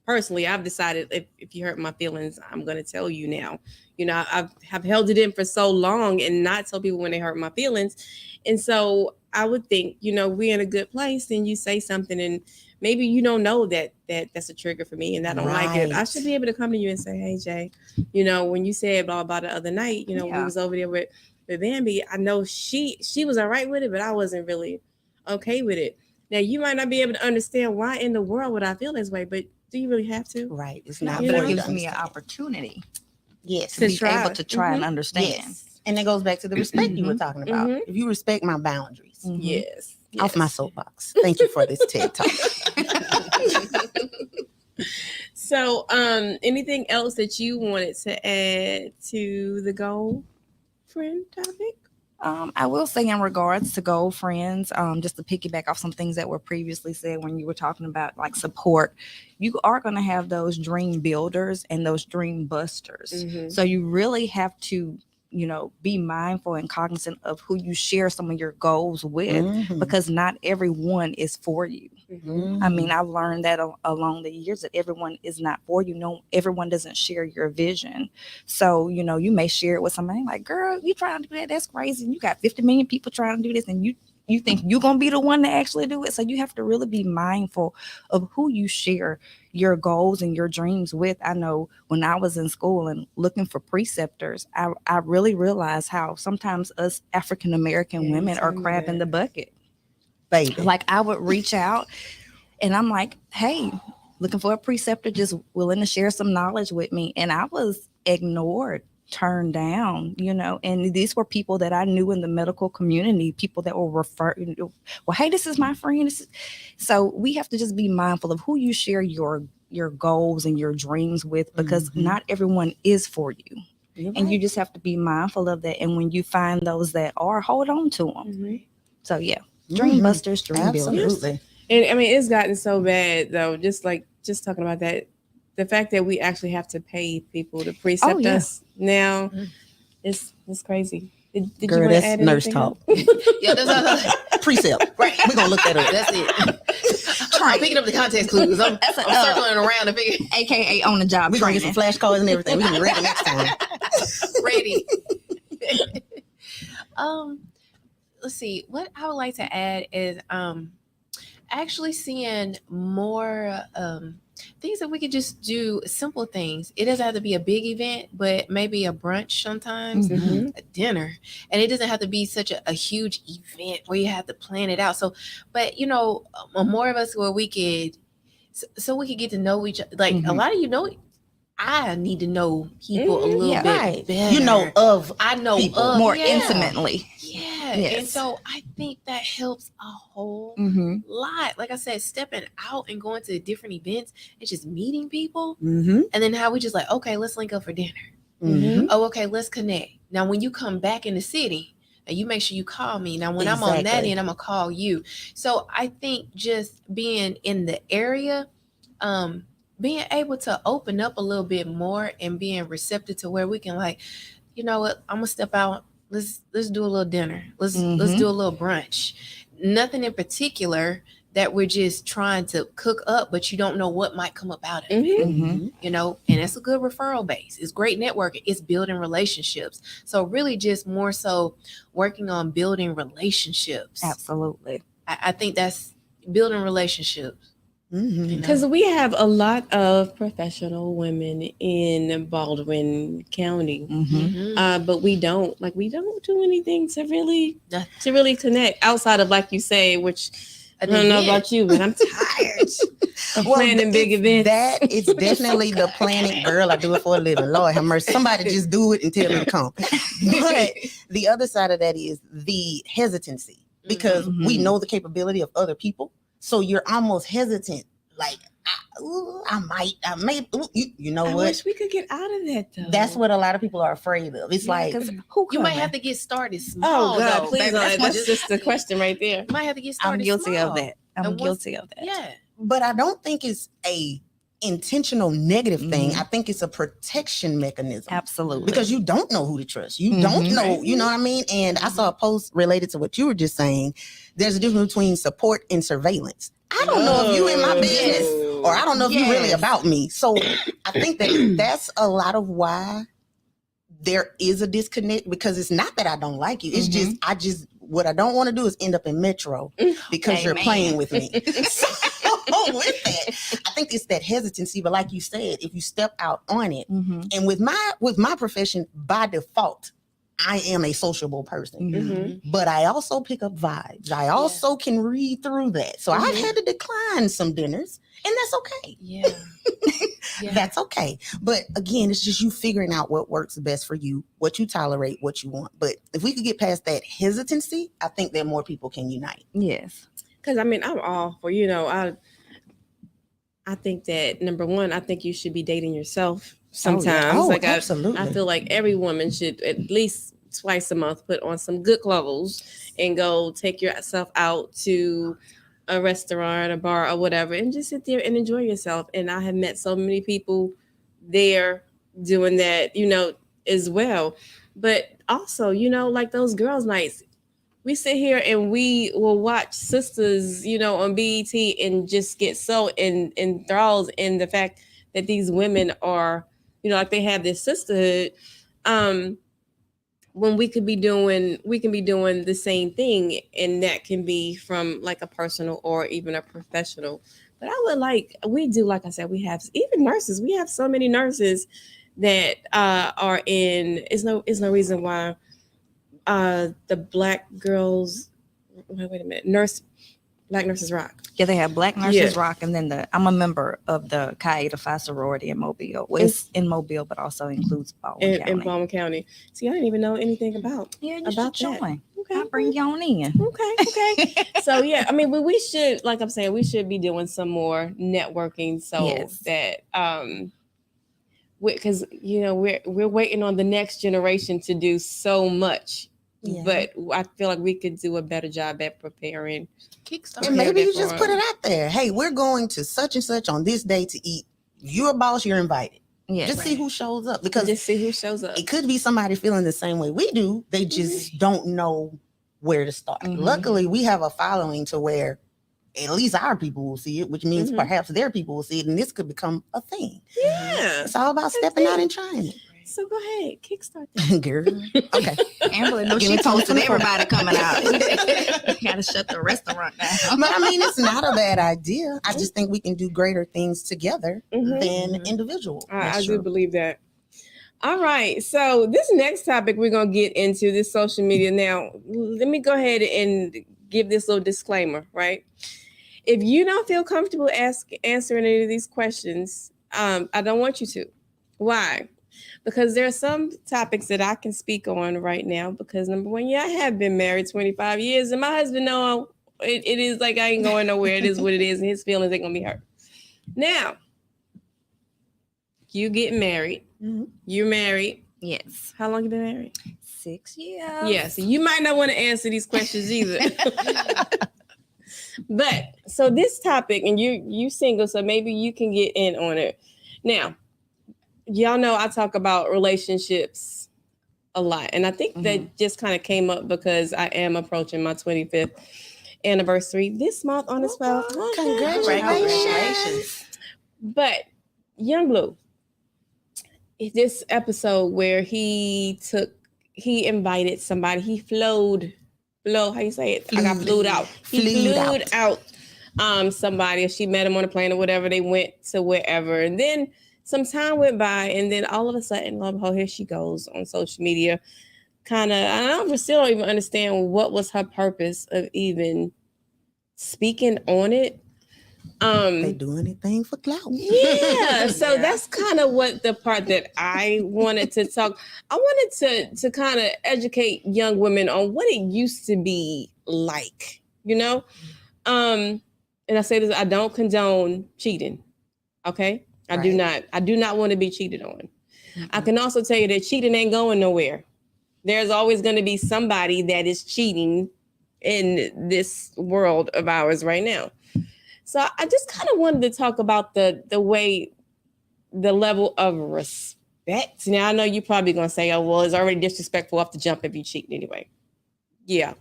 personally, I've decided if you hurt my feelings, I'm going to tell you now. You know, I've held it in for so long and not tell people when they hurt my feelings. And so I would think, you know, we're in a good place and you say something and maybe you don't know that's a trigger for me and I don't like it. I should be able to come to you and say, hey, Jay, you know, when you said blah, blah, the other night, you know, we was over there with Bambi, I know she was all right with it, but I wasn't really okay with it. Now, you might not be able to understand why in the world would I feel this way, but do you really have to? Right. It's not. But it gives me an opportunity. Yes. To be able to try and understand. Yes. And it goes back to the respect you were talking about. If you respect my boundaries. Yes. Off my soapbox. Thank you for this TED Talk. So, anything else that you wanted to add to the goal friend topic? I will say in regards to goal friends, just to piggyback off some things that were previously said when you were talking about like support, you are going to have those dream builders and those dream busters. So you really have to, you know, be mindful and cognizant of who you share some of your goals with, because not everyone is for you. I mean, I've learned that along the years that everyone is not for you. No, everyone doesn't share your vision. So, you know, you may share it with somebody like, girl, you trying to do that? That's crazy. And you got 50 million people trying to do this. And you think you're going to be the one to actually do it. So you have to really be mindful of who you share your goals and your dreams with. I know when I was in school and looking for preceptors, I really realized how sometimes us African-American women are crab in the bucket. Baby. Like I would reach out and I'm like, hey, looking for a preceptor, just willing to share some knowledge with me. And I was ignored, turned down, you know, and these were people that I knew in the medical community, people that were referring, well, hey, this is my friend. So we have to just be mindful of who you share your goals and your dreams with, because not everyone is for you. And you just have to be mindful of that. And when you find those that are, hold on to them. So yeah. Dream busters, dream builders. And I mean, it's gotten so bad though. Just talking about that, the fact that we actually have to pay people to precept us now, it's crazy. Did Girl, you that's add nurse anything talk. Precept. Right. We're gonna look that up. That's it. I'm picking up the context clues. I'm circling around to figure. AKA on the job. We're gonna get some flashcards and everything. We're gonna be ready next time. Ready. Let's see. What I would like to add is actually seeing more things that we could just do, simple things. It doesn't have to be a big event, but maybe a brunch sometimes, a dinner. And it doesn't have to be such a huge event where you have to plan it out. So, but more of us where we could, so we could get to know each other. Like a lot of I need to know people a little bit better. I know people of more intimately. Yeah. Yes. And so I think that helps a whole lot. Like I said, stepping out and going to different events and just meeting people. And then how we just like, okay, let's link up for dinner. Oh, okay, let's connect. Now, when you come back in the city, and you make sure you call me. Now, when I'm on that end, I'm going to call you. So I think just being in the area, being able to open up a little bit more and being receptive to where we can like, you know what, I'm gonna step out. Let's do a little dinner. Let's do a little brunch. Nothing in particular that we're just trying to cook up, but you don't know what might come up out of it. And it's a good referral base. It's great networking. It's building relationships. So really just more so working on building relationships. Absolutely. I think that's building relationships. Because we have a lot of professional women in Baldwin County, but we don't do anything to really connect outside of, like you say, which I don't know about you, but I'm tired of planning big events. It's definitely the planning. Girl, I do it for a living. Lord have mercy. Somebody just do it until it comes. But the other side of that is the hesitancy, because we know the capability of other people. So you're almost hesitant, like, I may, you know I what? wish we could get out of that, though. That's what a lot of people are afraid of. It's like, you might have to get started small. Oh, God, though. please. That's just the question right there. You might have to get started I'm guilty small. of that. I'm guilty of that. Yeah. But I don't think it's a intentional negative thing. I think it's a protection mechanism. Absolutely. Because you don't know who to trust. You don't know, you know what I mean? And I saw a post related to what you were just saying. There's a difference between support and surveillance. I don't know if you in my business, or I don't know if you really about me. So I think that that's a lot of why there is a disconnect, because it's not that I don't like you. It's just, what I don't want to do is end up in Metro because you're playing with me. So with that, I think it's that hesitancy. But like you said, if you step out on it, and with my profession, by default, I am a sociable person, but I also pick up vibes. I also can read through that. So I've had to decline some dinners, and that's okay. Yeah. That's okay. But again, it's just you figuring out what works best for you, what you tolerate, what you want. But if we could get past that hesitancy, I think that more people can unite. Yes. Because I mean, I'm all for, I think that number one, I think you should be dating yourself sometimes. Absolutely. I feel like every woman should at least twice a month put on some good clothes and go take yourself out to a restaurant, a bar, or whatever, and just sit there and enjoy yourself. And I have met so many people there doing that, as well. But also, like those girls' nights, we sit here and we will watch sisters, on BET and just get so enthralled in the fact that these women are, like they have this sisterhood. When we can be doing the same thing, and that can be from like a personal or even a professional. But like I said, we have even nurses. We have so many nurses that are in. It's no reason why the Black girls. Wait a minute, Black Nurses Rock. Yeah, they have Black Nurses Rock, and then I'm a member of the Chi Eta Phi sorority in Mobile. Well, it's in Mobile, but also includes Baldwin County. In Baldwin County. See, I didn't even know anything about that. Okay, I'll bring you on in. Okay. So yeah, I mean, we should, like I'm saying, we should be doing some more networking so that because we're waiting on the next generation to do so much. Yeah. But I feel like we could do a better job at preparing. And maybe you just put it out there. Hey, we're going to such and such on this day to eat. You're a boss, you're invited. Yeah, just see who shows up. Because just see who shows up. It could be somebody feeling the same way we do. They just don't know where to start. Luckily, we have a following to where at least our people will see it, which means perhaps their people will see it, and this could become a thing. Yeah. It's all about stepping out and trying it. So go ahead, kickstart that. Girl. Okay. Amber, no, she posted everybody coming out. Gotta shut the restaurant down. But I mean, it's not a bad idea. I just think we can do greater things together than individual. I do believe that. All right. So this next topic we're going to get into, this social media. Now, let me go ahead and give this little disclaimer, right? If you don't feel comfortable answering any of these questions, I don't want you to. Why? Because there are some topics that I can speak on right now because, number one, I have been married 25 years, and my husband knows it is like I ain't going nowhere. It is what it is, and his feelings ain't going to be hurt. Now, you get married. Mm-hmm. You're married. Yes. How long you been married? 6 years. Yeah, so you might not want to answer these questions either. But, so this topic, and you single, so maybe you can get in on it. Now, y'all know I talk about relationships a lot. And I think that just kind of came up because I am approaching my 25th anniversary this month on the 12th. Congratulations. But Young Blue, this episode where he invited somebody, he flowed, how you say it? I got flued out. He flew out somebody, if she met him on a plane or whatever, they went to wherever. And then some time went by, and then all of a sudden, lo and behold, here she goes on social media. I still don't even understand what was her purpose of even speaking on it. They do anything for clout. Yeah, so that's kind of what the part that I wanted to talk. I wanted to kind of educate young women on what it used to be like, you know? And I say this, I don't condone cheating. Okay? I do not want to be cheated on. Mm-hmm. I can also tell you that cheating ain't going nowhere. There's always going to be somebody that is cheating in this world of ours right now. So I just kind of wanted to talk about the level of respect. Now, I know you're probably going to say, oh, well, it's already disrespectful off the jump if you cheat anyway. Yeah,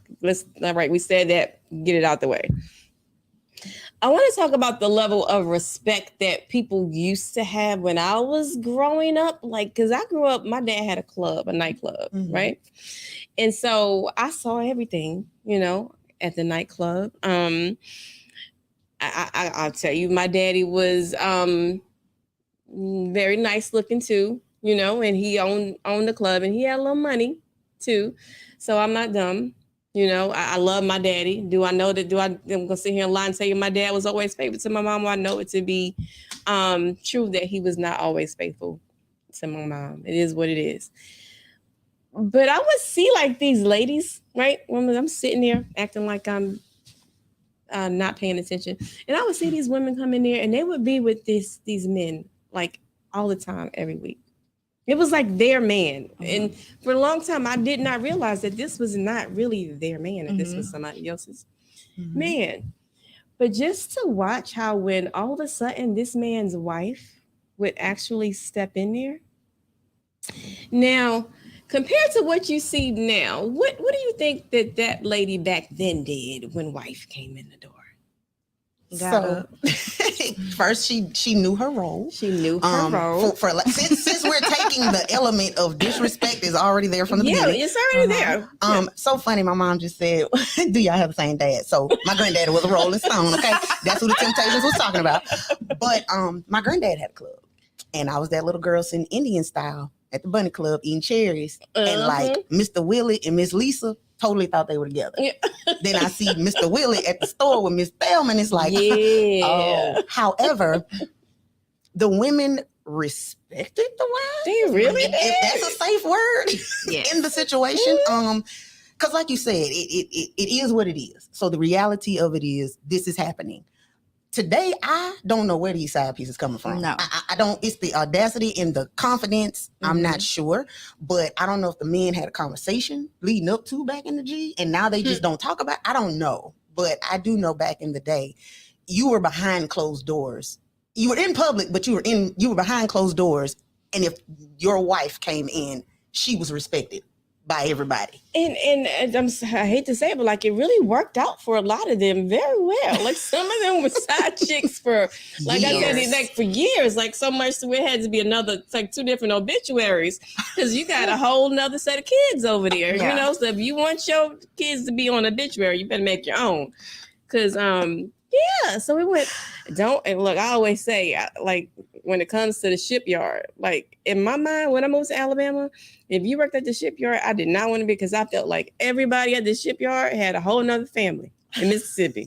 all right, we said that, get it out the way. I want to talk about the level of respect that people used to have when I was growing up. Like, because I grew up, my dad had a nightclub, right? And so I saw everything, at the nightclub. I'll tell you, my daddy was very nice looking too, and he owned the club, and he had a little money too. So I'm not dumb. I love my daddy. Do I know that? I'm going to sit here and lie and tell you my dad was always faithful to my mom? Well, I know it to be true that he was not always faithful to my mom. It is what it is. But I would see like these ladies, right? When I'm sitting there acting like I'm not paying attention. And I would see these women come in there and they would be with these men like all the time, every week. It was like their man. And for a long time, I did not realize that this was not really their man, and this was somebody else's man. But just to watch how when all of a sudden this man's wife would actually step in there. Now, compared to what you see now, what do you think that lady back then did when wife came in the door? First she knew her role. She knew her role. Since we're taking the element of disrespect is already there from the beginning. Yeah, it's already there. So funny. My mom just said, "Do y'all have the same dad?" So my granddaddy was a Rolling Stone. Okay, that's who the Temptations was talking about. But my granddad had a club, and I was that little girl sitting Indian style at the Bunny Club eating cherries, and like Mr. Willie and Miss Lisa totally thought they were together. Yeah. Then I see Mr. Willie at the store with Miss Bellman. It's like, oh. However, the women respected the wife. They really did. If that's a safe word in the situation. Because like you said, it is what it is. So the reality of it is this is happening. Today, I don't know where these side pieces coming from. No. I don't. It's the audacity and the confidence. I'm not sure. But I don't know if the men had a conversation leading up to back in the G, and now they just don't talk about it. I don't know. But I do know back in the day, you were behind closed doors. You were in public, but you were behind closed doors. And if your wife came in, she was respected by everybody. And I hate to say it, but like it really worked out for a lot of them very well. Like some of them were side chicks for, like I said, like for years. Like so much, so it had to be like 2 different obituaries because you got a whole nother set of kids over there. Yeah. You know, so if you want your kids to be on obituary, you better make your own. Because so we went. And look, I always say, like when it comes to the shipyard, like in my mind, when I moved to Alabama, if you worked at the shipyard, I did not want to be because I felt like everybody at the shipyard had a whole nother family in Mississippi.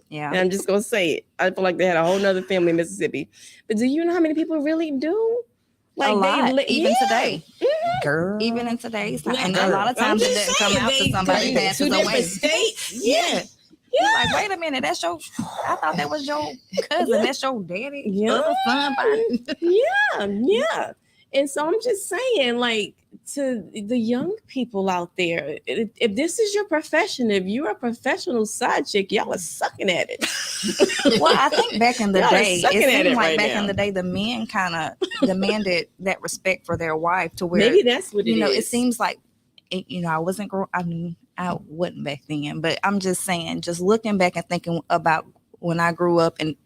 Yeah. And I'm just gonna say it. I feel like they had a whole nother family in Mississippi. But do you know how many people really do? Like a lot, even today. Girl. Even in today's time. Like, And a lot of times it doesn't come out to somebody they passes 2 away. different states. Yeah. You're like, wait a minute, that's your, I thought that was your cousin. That's your daddy. Yeah. Other son. Yeah. And so I'm just saying, like, to the young people out there, if this is your profession, if you're a professional side chick, y'all are sucking at it. Well, I think back in the Y'all are day, it sucking at seemed it like right back now. in the day, the men kind of demanded that respect for their wife to where, Maybe that's what it is. you know, it seems like, I wasn't, I wasn't back then, but I'm just saying, just looking back and thinking about when I grew up and,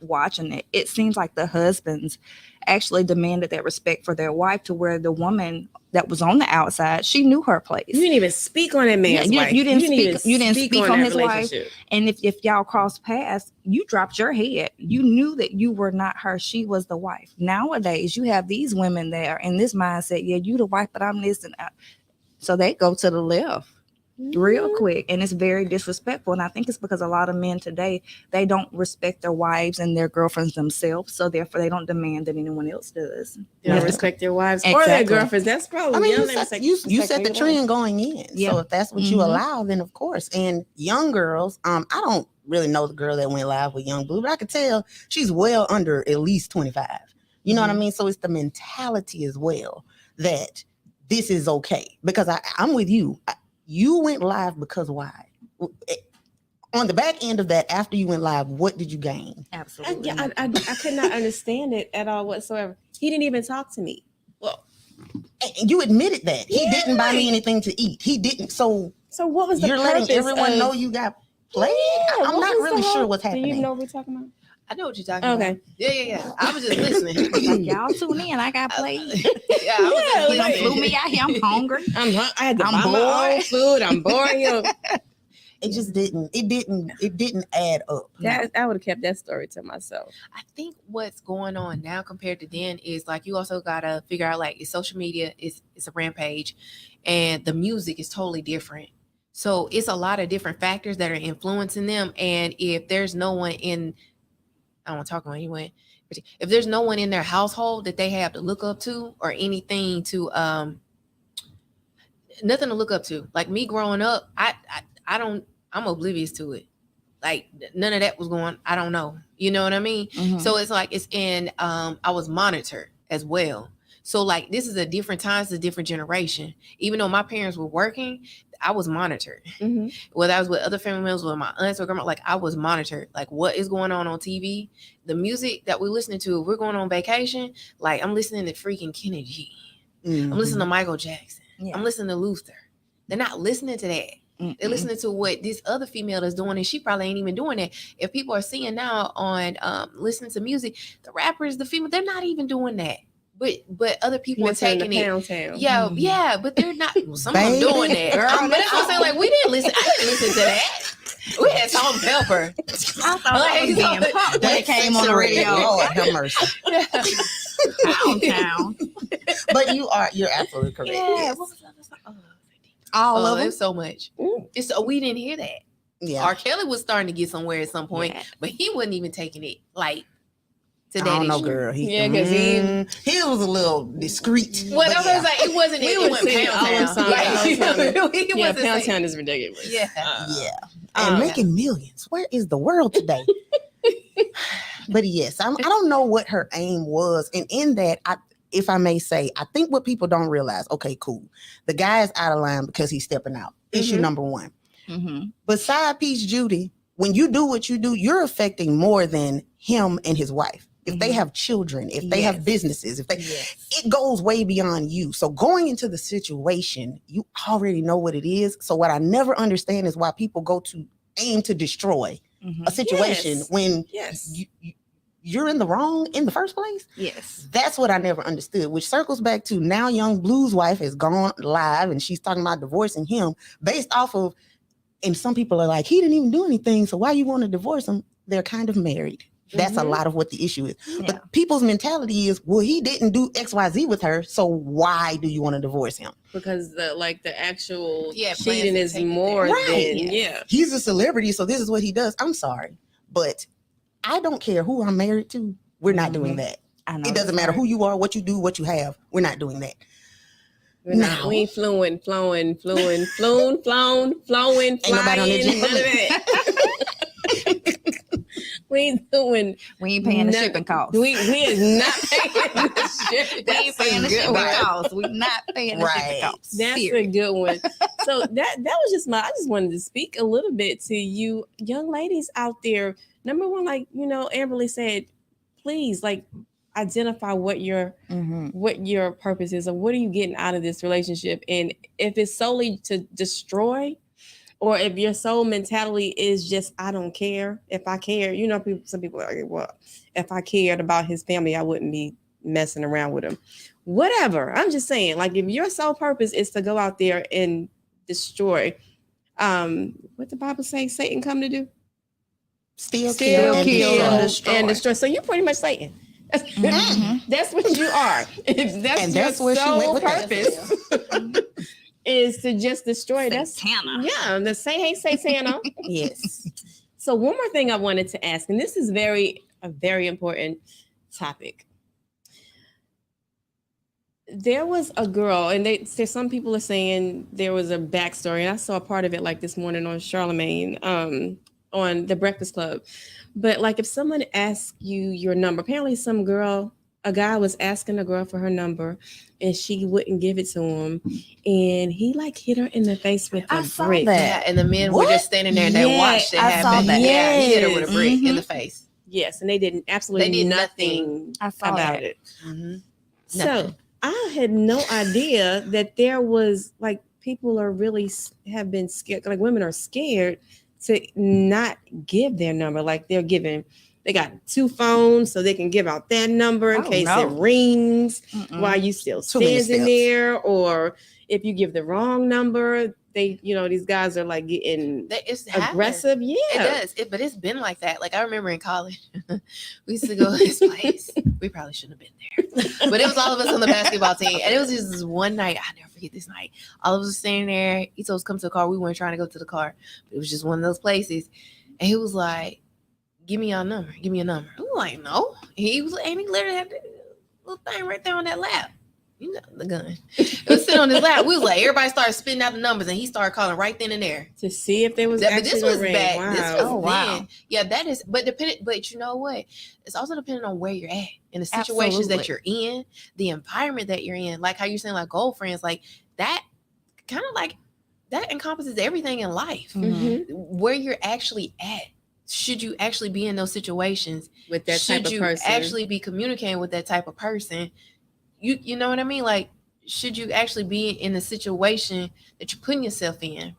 watching it, it seems like the husbands actually demanded that respect for their wife to where the woman that was on the outside, she knew her place. You didn't even speak on that man's wife. You didn't speak on that his wife. relationship. And if y'all crossed paths, you dropped your head. You knew that you were not her. She was the wife. Nowadays, you have these women there in this mindset. Yeah, you the wife, but I'm this and that. So they go to the left real quick, and it's very disrespectful. And I think it's because a lot of men today, they don't respect their wives and their girlfriends themselves, so therefore they don't demand that anyone else does. They don't respect their wives or their Exactly. girfriends. That's probably. I mean, you respect set the your trend going in. Yeah. So if that's what you allow, then of course. And young girls, I don't really know the girl that went live with Young Blue, but I could tell she's well under at least 25. You know what I mean? So it's the mentality as well that this is okay. Because I'm with you. You went live because why? On the back end of that, after you went live, what did you gain? Absolutely. I could not understand it at all whatsoever. He didn't even talk to me. Well, and you admitted that. He Yeah, didn't buy me right. anything to eat. He didn't. So what was the you're purpose letting everyone of, know you got played? Yeah, I'm what not was really the sure whole- what's happening. Do you know what we're talking about? I know what you're talking Okay. about. Yeah. I was just listening. Like, y'all tune in. I got played. Yeah, I was Yeah, just You done like- flew me out here. I'm hungry. I had to I'm buy my own bored. food. I'm bored. It just didn't. It didn't add up. I would have kept that story to myself. I think what's going on now compared to then is like you also gotta figure out like it's social media, it's a rampage, and the music is totally different. So it's a lot of different factors that are influencing them. And if there's no one in, I don't want to talk about anyone, but if there's no one in their household that they have to look up to or anything to nothing to look up to. Like me growing up, I'm oblivious to it. Like none of that was going, I don't know. You know what I mean? Mhm. So it's like it's in I was monitored as well. So like this is a different time, it's a different generation. Even though my parents were working, I was monitored. Mm-hmm. Whether I was with other family members, with my aunts or grandma, like I was monitored. Like what is going on TV, the music that we're listening to, if we're going on vacation, like I'm listening to freaking Kenny G. Mhm. I'm listening to Michael Jackson. Yeah. I'm listening to Luther. They're not listening to that. They're listening to what this other female is doing, and she probably ain't even doing that. If people are seeing now on listening to music, the rappers, the female, they're not even doing that. But other people are taking it. Pound Town. Yeah, but they're not. Some of them Baby. doing that. Girl, But that's what I'm saying. Like we didn't listen. I didn't listen to that. We had Salt and Pepper. I thought I was being pumped when it came on the radio. Lord have mercy. Downtown. But you're absolutely correct. Yeah. Yes. What was the other song? All Oh, of them. it's so much. Ooh. It's we didn't hear that. Yeah. R. Kelly was starting to get somewhere at some point, Yeah. but he wasn't even taking it like I today. don't know, girl. Yeah, 'cause he was a little discreet. Well, but I was like, it wasn't. We It would went sing Pound all them Town. songs Like, all the time. he Yeah, wasn't Pound saying- Town is ridiculous. Yeah. yeah. And making millions. Where is the world today? But yes, I don't know what her aim was. And in that, if I may say, I think what people don't realize, okay, cool. The guy is out of line because he's stepping out. Issue Mhm. number one. Mm-hmm. But side piece Judy, when you do what you do, you're affecting more than him and his wife. if they have children, if they have businesses, if they, Yes. it goes way beyond you. So going into the situation, you already know what it is. So what I never understand is why people go to aim to destroy a situation when you're in the wrong in the first place. Yes. That's what I never understood, which circles back to now Young Blue's wife has gone live and she's talking about divorcing him based off of, and some people are like, he didn't even do anything, so why you want to divorce him? They're kind of married. That's a lot of what the issue is. Yeah. But people's mentality is, well, he didn't do XYZ with her, so why do you want to divorce him? Because the actual plans cheating to is take it more there. than He's a celebrity, so this is what he does. I'm sorry, but I don't care who I'm married to. We're not doing that. I know It doesn't matter who you are, what you do, what you have. We're not doing that. we ain't flowing. Ain't nobody on the jet. none of that. We ain't doing. We ain't paying the shipping costs. We is not paying the shipping. We ain't paying the shipping costs. We not paying the shipping costs. That's a good one. So that was just I just wanted to speak a little bit to you young ladies out there. Number one, like, Amberly said, please, like, identify what your purpose is, or what are you getting out of this relationship. And if it's solely to destroy, or if your soul mentality is just, I don't care. If I care, some people are like, well, if I cared about his family, I wouldn't be messing around with him. Whatever. I'm just saying, like, if your sole purpose is to go out there and destroy, what the Bible say Satan come to do? Still kill, and destroy. So you're pretty much Satan. That's what you are. That's your sole purpose. Is to just destroy. Satana. The hey Satana. Yes. So one more thing I wanted to ask, and this is a very important topic. There was a girl, and some people are saying there was a backstory, and I saw a part of it like this morning on Charlemagne, on the Breakfast Club. But like, if someone asks you your number, apparently a guy was asking a girl for her number, and she wouldn't give it to him, and he like hit her in the face with a brick. Yeah, and the men were just standing there and they watched it happen. Saw that. Yeah, he hit her with a brick in the face. Yes, and they did nothing about it. So I had no idea that there was, like, people are really have been scared, like women are scared to not give their number. Like, they got 2 phones, so they can give out that number in case it rings while you still standing there, or if you give the wrong number, these guys are like getting aggressive. Yeah, it does. But it's been like that. Like, I remember in college, we used to go to this place. We probably shouldn't have been there, but it was all of us on the basketball team, and it was just this one night. I never forget this night. All of us standing there. He told us to come to the car. We weren't trying to go to the car, but it was just one of those places, and he was like, give me your number. Give me a number. I'm like, no. He literally had the little thing right there on that lap. The gun. It was sitting on his lap. We was like, everybody started spitting out the numbers, and he started calling right then and there to see if there was. But this was bad. Wow. This was then. Yeah, that is. But you know what? It's also depending on where you're at and the situations that you're in, the environment that you're in. Like how you're saying, like girlfriends, like that. Kind of like that encompasses everything in life. Where you're actually at. Should you actually be in those situations with that type of person? Should you actually be communicating with that type of person? You know what I mean? Like, should you actually be in the situation that you're putting yourself in,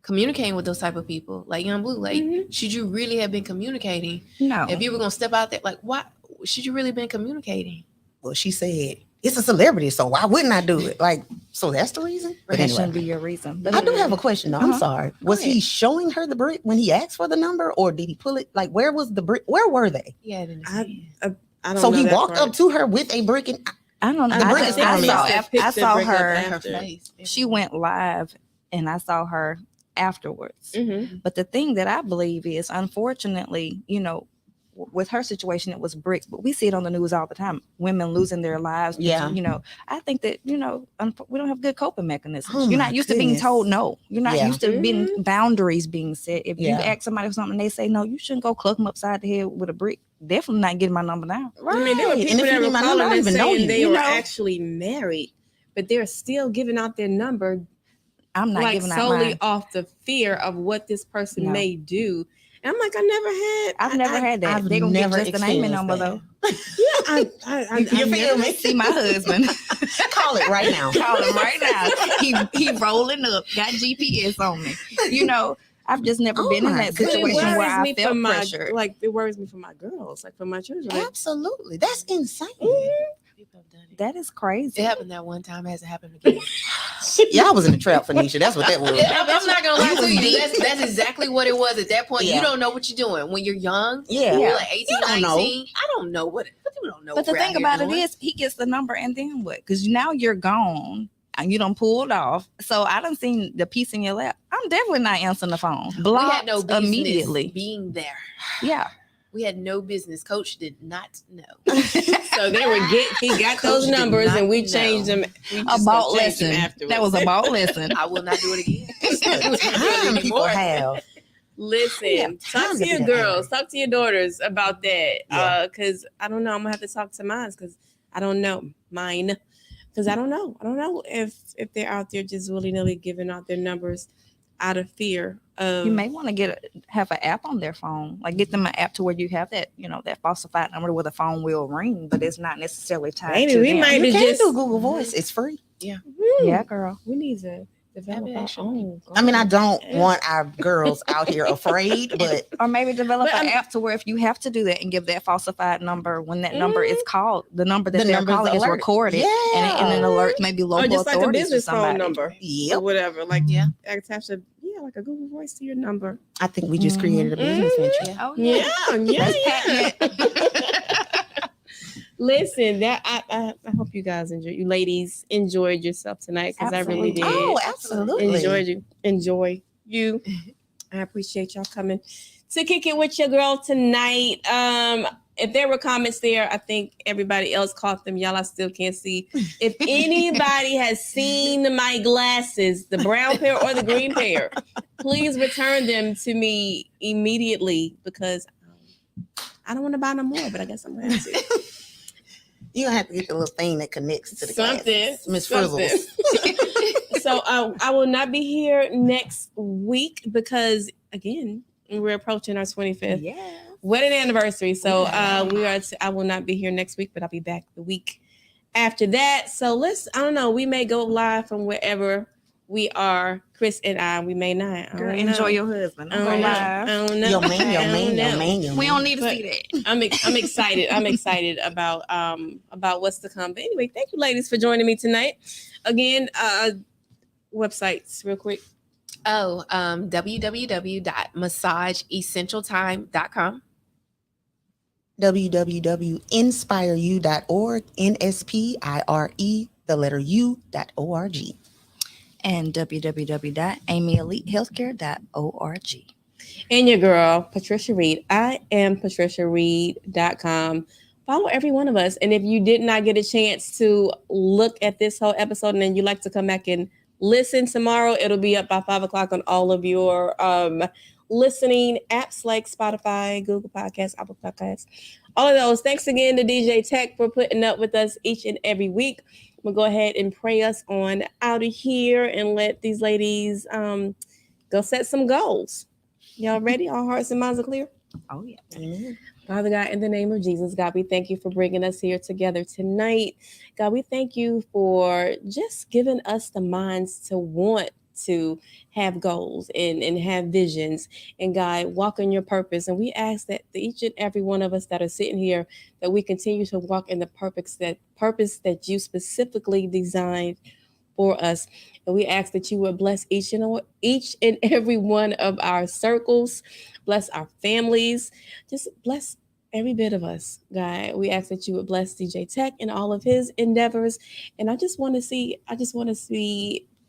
communicating with those type of people? Like Young Blue, like, should you really have been communicating? No. If you were going to step out there, like, why should you really been communicating? Well, she said, it's a celebrity, so why wouldn't I do it? Like, so that's the reason? But that shouldn't be your reason. But I do have a question, though. I'm sorry. Was he showing her the brick when he asked for the number, or did he pull it? Like, where was the brick? Where were they? Yeah, I don't so know he that walked part. up to her with a brick, and I don't know. I saw her. Her face. She went live, and I saw her afterwards. But the thing that I believe is, unfortunately, with her situation, it was bricks, but we see it on the news all the time. Women losing their lives. Yeah. I think that, we don't have good coping mechanisms. Oh, you're not used to being told no. You're not used to being boundaries being set. If you ask somebody for something, they say no, you shouldn't go cluck them upside the head with a brick. Definitely not getting my number now. Right. I mean, there were people that were calling and saying they were actually married, but they're still giving out their number. I'm not like giving out solely mine. Off the fear of what this person may do. And I'm like, I never had. I've never had that. They're gonna get just the name and number though. Yeah, You feel me? See my husband. Call it right now. Call him right now. He rolling up, got GPS on me. You know, I've just never been in that But situation where I felt my, pressure. like it worries me for my girls, like for my children. Like, Absolutely. That's insane. People have done it. That is crazy. It happened that one time. It hasn't happened again. Yeah, I was in the trap, Phoenicia. That's what that was. I'm not gonna lie to you. That's exactly what it was at that point. Yeah. You don't know what you're doing when you're young. Yeah. You're like 18, You don't 19. I don't know what. People don't know. But what the we're out thing here about it doing. is, he gets the number and then what? Because now you're gone and you done pulled off. So I done seen the piece in your lap. I'm definitely not answering the phone. we Blocked had no business immediately. being there. Yeah. We had no business. Coach did not know. so they were he got Coach those did numbers, not and we know. changed them. We A just bought gonna change them lesson. afterwards. That was a bought lesson. I will not do it again. Time people have. Listen, talk time to to your be that girls, angry. talk to your daughters about that. Yeah. Because I don't know. I'm gonna have to talk to mine because I don't know mine. Because I don't know. I don't know if they're out there just willy nilly giving out their numbers out of fear of. You may want to have an app on their phone, like get them an app to where you have that, that falsified number where the phone will ring, but it's not necessarily tied Maybe to we them. might You have can just do Google Voice. It's free. Yeah, girl. We need to develop Maybe I our should own. I mean, I don't Yeah. want our girls out here afraid, but Or maybe develop But an I'm- app to where if you have to do that and give that falsified number, when that number is called, the number that The they're number's calling is alerted. recorded, and an alert maybe Or local just like a authorities business or phone somebody. number or Yep. whatever. Like Yeah. attach like a Google Voice to your number. I think we just created a business venture. Oh Yeah. Listen, that I hope you guys you ladies enjoyed yourself tonight because I really did. Absolutely. Oh, absolutely. Enjoy you. I appreciate y'all coming to kick it with your girl tonight. If there were comments there, I think everybody else caught them. Y'all, I still can't see. If anybody has seen my glasses, the brown pair or the green pair, please return them to me immediately because I don't want to buy no more, but I guess I'm going to have to. You're going to have to get the little thing that connects to the glasses. Miss something. Frizzles. So I will not be here next week because, again, we're approaching our 25th Yeah. wedding anniversary. So I will not be here next week, but I'll be back the week after that. So I don't know, we may go live from wherever we are, Chris and I. We may not. Girl, enjoy your husband. I Go don't know. live. I don't know. Your man. We don't need to But- see that. I'm excited. I'm excited about what's to come. But anyway, thank you, ladies, for joining me tonight. Again, websites, real quick. www.massageessentialtime.com. www.inspireu.org. NSPIRE.org. And www.amyelitehealthcare.org. And your girl, Patricia Reed. I am patriciareed.com. Follow every one of us. And if you did not get a chance to look at this whole episode and then you like to come back and listen tomorrow, it'll be up by 5:00 on all of your listening apps like Spotify, Google Podcasts, Apple Podcasts, all of those. Thanks again to DJ Tech for putting up with us each and every week. We'll go ahead and pray us on out of here and let these ladies go set some goals. Y'all ready? All hearts and minds are clear? Oh, yeah. Amen. Father God, in the name of Jesus, God, we thank you for bringing us here together tonight. God, we thank you for just giving us the minds to want to have goals and have visions, and God, walk in your purpose. And we ask that each and every one of us that are sitting here, that we continue to walk in the purpose that you specifically designed for us. And we ask that you would bless each and every one of our circles, bless our families, just bless every bit of us, God. We ask that you would bless DJ Tech and all of his endeavors. And I just want to see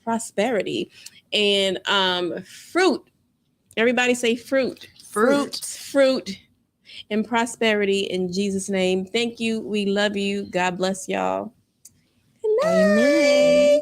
prosperity and fruit. Everybody say fruit. Fruit and prosperity in Jesus' name. Thank you. We love you. God bless y'all. Good night. Amen.